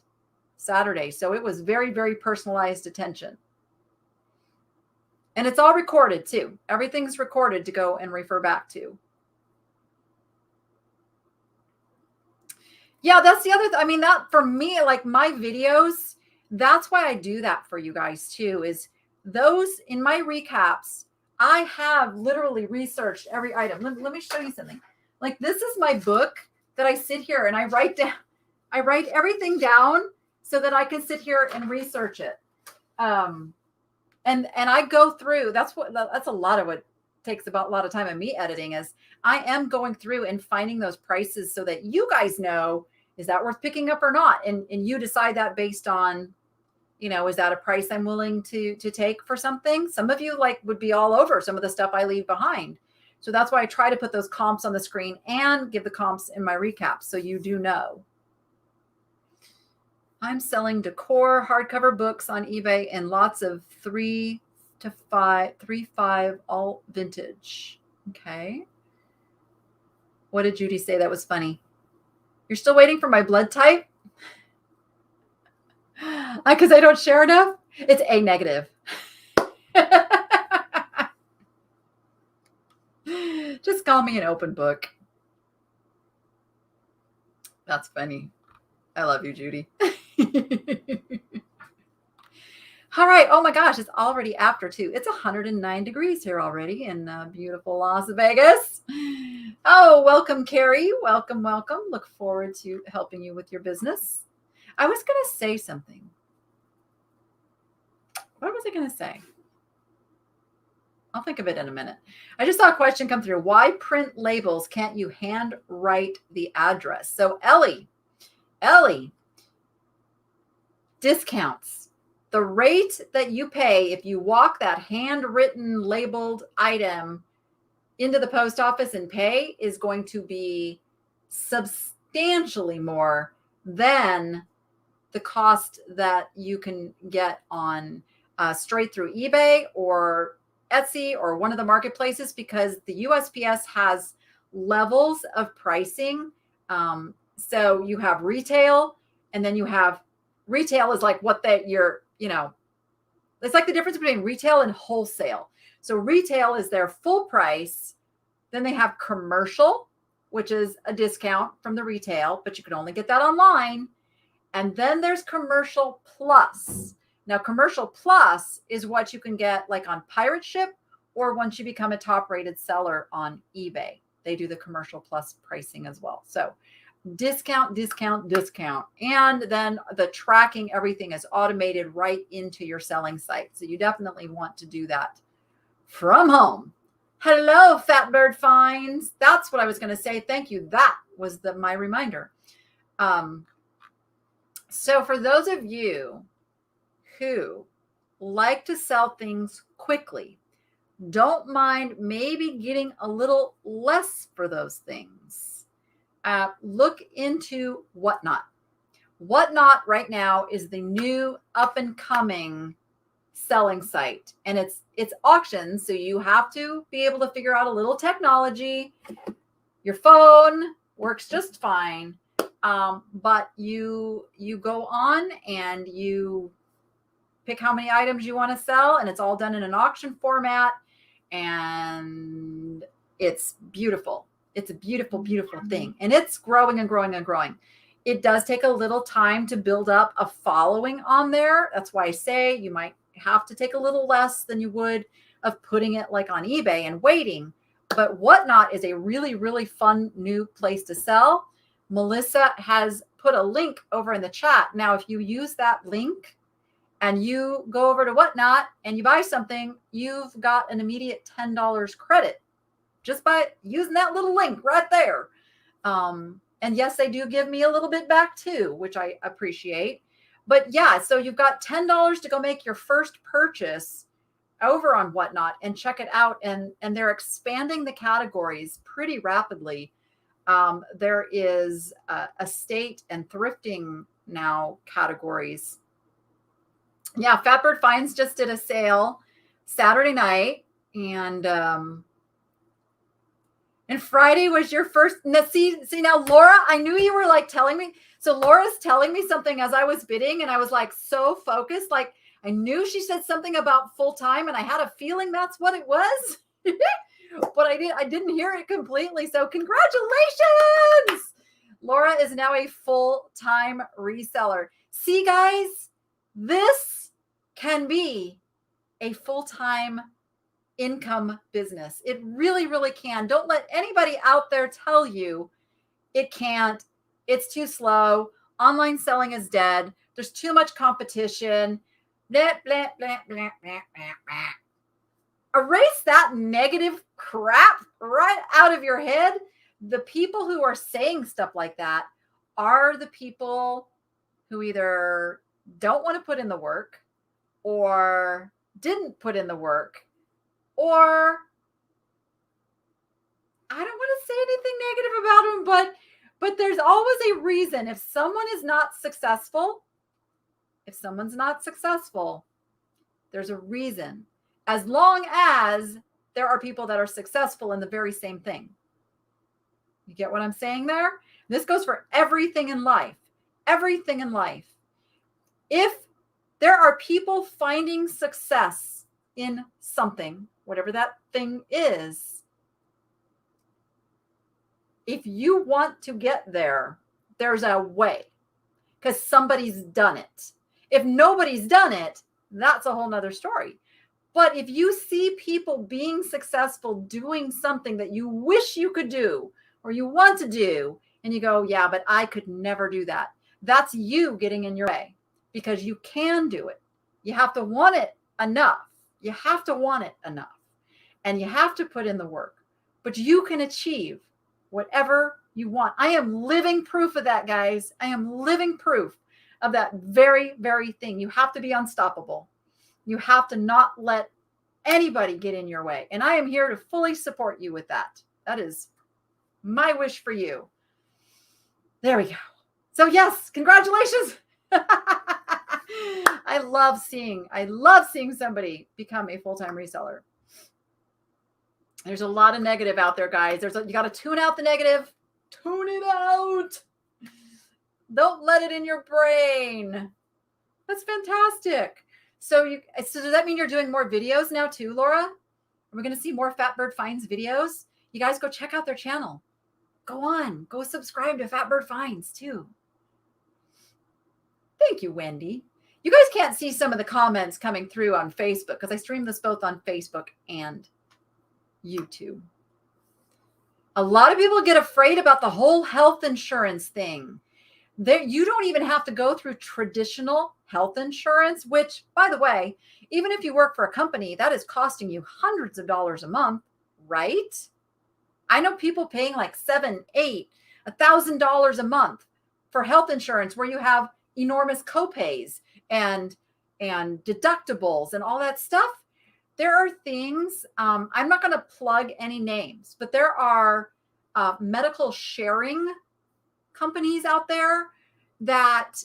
Saturday. So it was very, very personalized attention. And it's all recorded too. Everything's recorded to go and refer back to. Yeah, that's the other thing. That for me, like my videos, that's why I do that for you guys too, is those in my recaps, I have literally researched every item. Let me show you something. Like, this is my book that I sit here and I write everything down so that I can sit here and research it. And I go through, that's a lot of what takes about a lot of time of me editing is I am going through and finding those prices so that you guys know, is that worth picking up or not? And you decide that based on, is that a price I'm willing to take for something? Some of you would be all over some of the stuff I leave behind. So that's why I try to put those comps on the screen and give the comps in my recap so you do know. I'm selling decor hardcover books on eBay and lots of 3 to 5 all vintage. Okay. What did Judy say? That was funny. You're still waiting for my blood type? Because I don't share enough? It's A negative. Just call me an open book. That's funny. I love you, Judy. All right. Oh my gosh, it's already after 2. It's 109 degrees here already in beautiful Las Vegas. Oh, welcome, Carrie. Welcome, welcome. Look forward to helping you with your business. I was going to say something. What was I going to say? I'll think of it in a minute. I just saw a question come through. Why print labels? Can't you hand write the address? So Ellie, discounts. The rate that you pay if you walk that handwritten labeled item into the post office and pay is going to be substantially more than the cost that you can get on straight through eBay or Etsy or one of the marketplaces, because the USPS has levels of pricing. So you have retail, and then you have retail is like what that you're, it's like the difference between retail and wholesale. So retail is their full price. Then they have commercial, which is a discount from the retail, but you can only get that online. And then there's commercial plus. Now, commercial plus is what you can get like on Pirate Ship, or once you become a top rated seller on eBay. They do the commercial plus pricing as well. So discount. And then the tracking, everything is automated right into your selling site. So you definitely want to do that from home. Hello, Fatbird Finds. That's what I was going to say. Thank you. That was my reminder. So for those of you who like to sell things quickly, don't mind maybe getting a little less for those things. Look into Whatnot. Whatnot right now is the new up and coming selling site, and it's auctions. So you have to be able to figure out a little technology. Your phone works just fine. But you go on and you pick how many items you want to sell, and it's all done in an auction format, and it's beautiful. It's a beautiful, beautiful thing. And it's growing and growing and growing. It does take a little time to build up a following on there. That's why I say you might have to take a little less than you would of putting it like on eBay and waiting. But Whatnot is a really, really fun new place to sell. Melissa has put a link over in the chat. Now, if you use that link and you go over to Whatnot and you buy something, you've got an immediate $10 credit just by using that little link right there. And yes, they do give me a little bit back too, which I appreciate. But yeah, so you've got $10 to go make your first purchase over on Whatnot and check it out. And they're expanding the categories pretty rapidly. There is estate and thrifting now categories. Yeah, Fatbird Finds just did a sale Saturday night, and Friday was your first. See now, Laura, I knew you were like telling me. So Laura's telling me something as I was bidding, and I was like so focused. Like I knew she said something about full time, and I had a feeling that's what it was. But I didn't hear it completely. So congratulations. Laura is now a full-time reseller. See, guys, this can be a full-time income business. It really, really can. Don't let anybody out there tell you it can't. It's too slow. Online selling is dead. There's too much competition. Blah, blah, blah, blah, blah, blah, blah. Erase that negative crap right out of your head. The people who are saying stuff like that are the people who either don't want to put in the work or didn't put in the work, or I don't want to say anything negative about them, but there's always a reason. If someone is not successful, there's a reason. As long as there are people that are successful in the very same thing. You get what I'm saying there? This goes for everything in life. Everything in life. If there are people finding success in something, whatever that thing is, if you want to get there, there's a way, because somebody's done it. If nobody's done it, that's a whole nother story. But if you see people being successful doing something that you wish you could do or you want to do, and you go, yeah, but I could never do that, that's you getting in your way, because you can do it. You have to want it enough. You have to want it enough, and you have to put in the work, but you can achieve whatever you want. I am living proof of that, guys. I am living proof of that very, very thing. You have to be unstoppable. You have to not let anybody get in your way. And I am here to fully support you with that. That is my wish for you. There we go. So yes, congratulations. I love seeing somebody become a full-time reseller. There's a lot of negative out there, guys. You got to tune out the negative. Tune it out. Don't let it in your brain. That's fantastic. So does that mean you're doing more videos now too, Laura? Are we going to see more Fatbird Finds videos? You guys go check out their channel. Go subscribe to Fatbird Finds too. Thank you, Wendy. You guys can't see some of the comments coming through on Facebook because I stream this both on Facebook and YouTube. A lot of people get afraid about the whole health insurance thing. You don't even have to go through traditional health insurance, which, by the way, even if you work for a company, that is costing you hundreds of dollars a month, right? I know people paying like $7,000, $8,000, $1,000 a month for health insurance, where you have enormous copays and deductibles and all that stuff. There are things, I'm not going to plug any names, but there are medical sharing companies out there that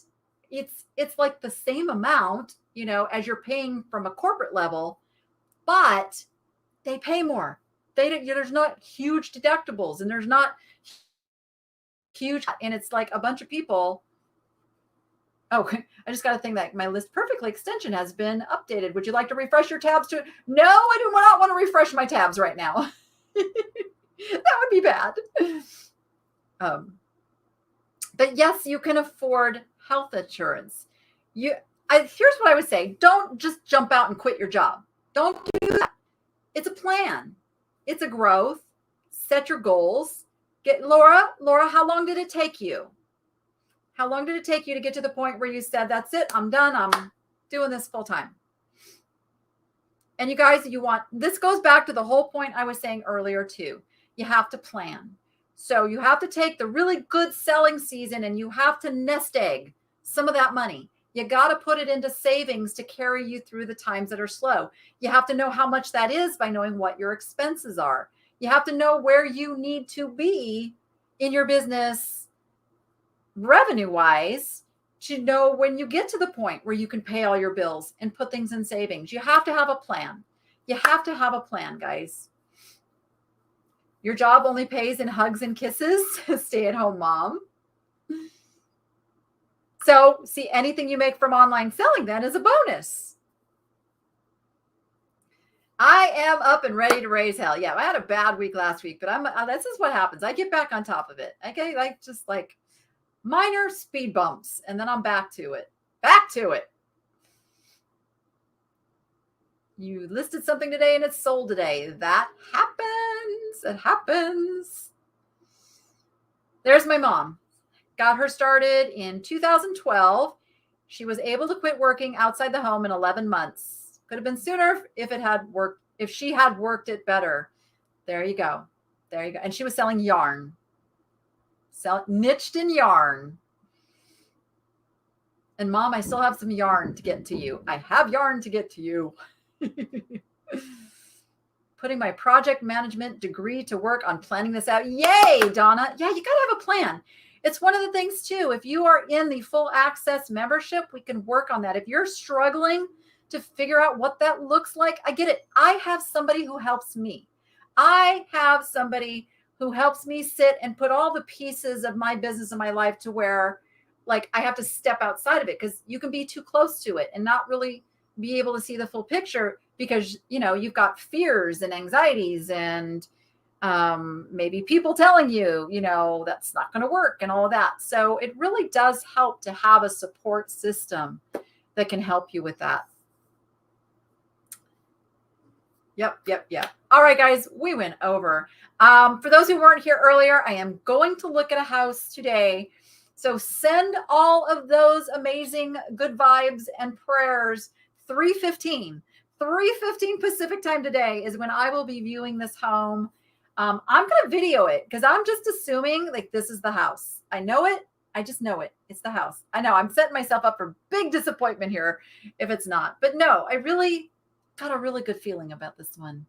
it's like the same amount, as you're paying from a corporate level, but they pay more. There's not huge deductibles, and there's not huge, and it's like a bunch of people. Oh, I just got a thing that my List Perfectly extension has been updated. Would you like to refresh your tabs too? No, I do not want to refresh my tabs right now. That would be bad. But yes, you can afford health insurance. Here's what I would say. Don't just jump out and quit your job. Don't do that. It's a plan. It's a growth. Set your goals. Laura, how long did it take you? How long did it take you to get to the point where you said, that's it, I'm done, I'm doing this full time? And you guys, this goes back to the whole point I was saying earlier too. You have to plan. So you have to take the really good selling season and you have to nest egg some of that money. You got to put it into savings to carry you through the times that are slow. You have to know how much that is by knowing what your expenses are. You have to know where you need to be in your business revenue-wise to know when you get to the point where you can pay all your bills and put things in savings. You have to have a plan. You have to have a plan, guys. Your job only pays in hugs and kisses, stay-at-home mom. So, see, anything you make from online selling then is a bonus. I am up and ready to raise hell. Yeah, I had a bad week last week, but this is what happens. I get back on top of it. Okay, just minor speed bumps, and then I'm back to it. You listed something today and it's sold today. That happens. It happens. There's my mom. Got her started in 2012. She was able to quit working outside the home in 11 months. Could have been sooner if it had worked, if she had worked it better. There you go. There you go. And she was selling yarn. Niched in yarn. And Mom, I still have some yarn to get to you. I have yarn to get to you. Putting my project management degree to work on planning this out. Yay, Donna. Yeah, you got to have a plan. It's one of the things too. If you are in the full access membership, we can work on that. If you're struggling to figure out what that looks like, I get it. I have somebody who helps me. I have somebody who helps me sit and put all the pieces of my business and my life to where like I have to step outside of it, because you can be too close to it and not really be able to see the full picture, because, you know, you've got fears and anxieties and maybe people telling you, you know, that's not going to work and all of that. So it really does help to have a support system that can help you with that. Yep. All right, guys, we went over. For those who weren't here earlier, I am going to look at a house today. So send all of those amazing good vibes and prayers. 3:15 Pacific time today is when I will be viewing this home. I'm going to video it because I'm just assuming like this is the house. I know it. I just know it. It's the house. I know I'm setting myself up for big disappointment here if it's not. But no, I really got a really good feeling about this one.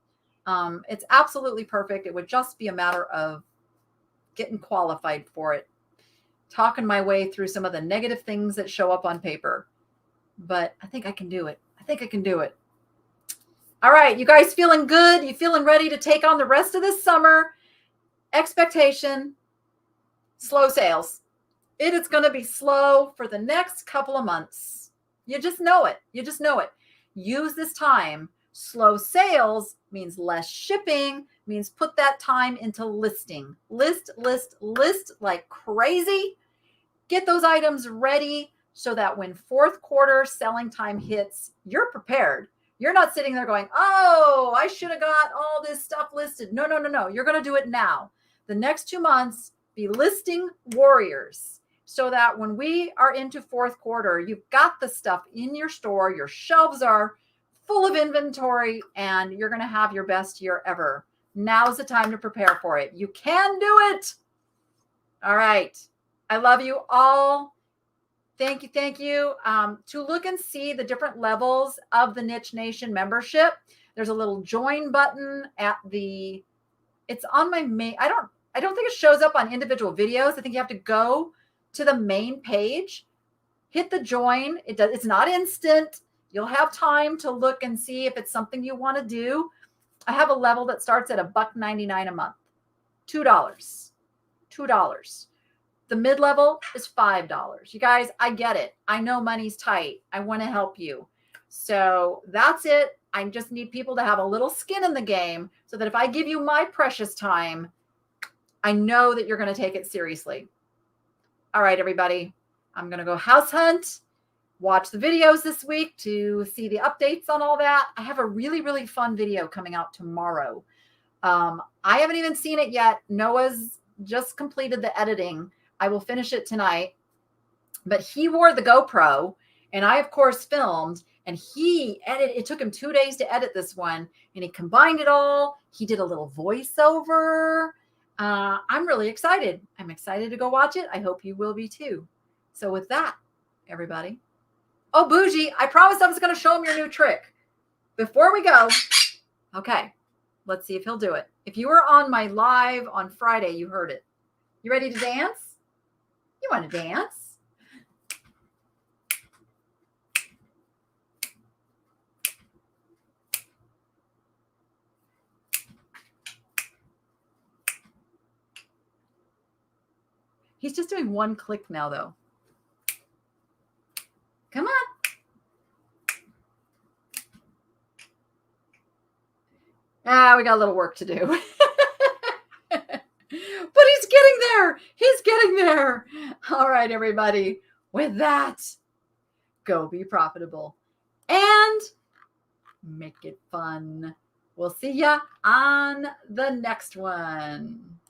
It's absolutely perfect. It would just be a matter of getting qualified for it, talking my way through some of the negative things that show up on paper. But I think I can do it. All right, you guys feeling good? You feeling ready to take on the rest of this summer? Expectation, slow sales. It is going to be slow for the next couple of months. You just know it. Use this time. Slow sales means less shipping, means put that time into listing. List like crazy. Get those items ready so that when fourth quarter selling time hits, you're prepared. You're not sitting there going, oh, I should have got all this stuff listed. No. You're going to do it now. The next 2 months, be listing warriors so that when we are into fourth quarter, you've got the stuff in your store. Your shelves are full of inventory and you're going to have your best year ever. Now's the time to prepare for it. You can do it. All right. I love you all. Thank you. To look and see the different levels of the Niche Nation membership, there's a little join button it's on my main. I don't think it shows up on individual videos. I think you have to go to the main page, hit the join. It's not instant. You'll have time to look and see if it's something you want to do. I have a level that starts at $1.99 a month, $2. The mid-level is $5. You guys, I get it. I know money's tight. I want to help you. So that's it. I just need people to have a little skin in the game so that if I give you my precious time, I know that you're going to take it seriously. All right, everybody. I'm going to go house hunt, watch the videos this week to see the updates on all that. I have a really, really fun video coming out tomorrow. I haven't even seen it yet. Noah's just completed the editing. I will finish it tonight, but he wore the GoPro and I of course filmed, and he edited. It took him 2 days to edit this one and he combined it all. He did a little voiceover. I'm really excited. I'm excited to go watch it. I hope you will be too. So with that, everybody. Oh, Bougie, I promised I was going to show him your new trick before we go. Okay. Let's see if he'll do it. If you were on my live on Friday, you heard it. You ready to dance? You want to dance? He's just doing one click now, though. Come on. We got a little work to do. But he's getting there. He's getting there. All right, everybody. With that, go be profitable. And Make it fun. We'll see ya on the next one.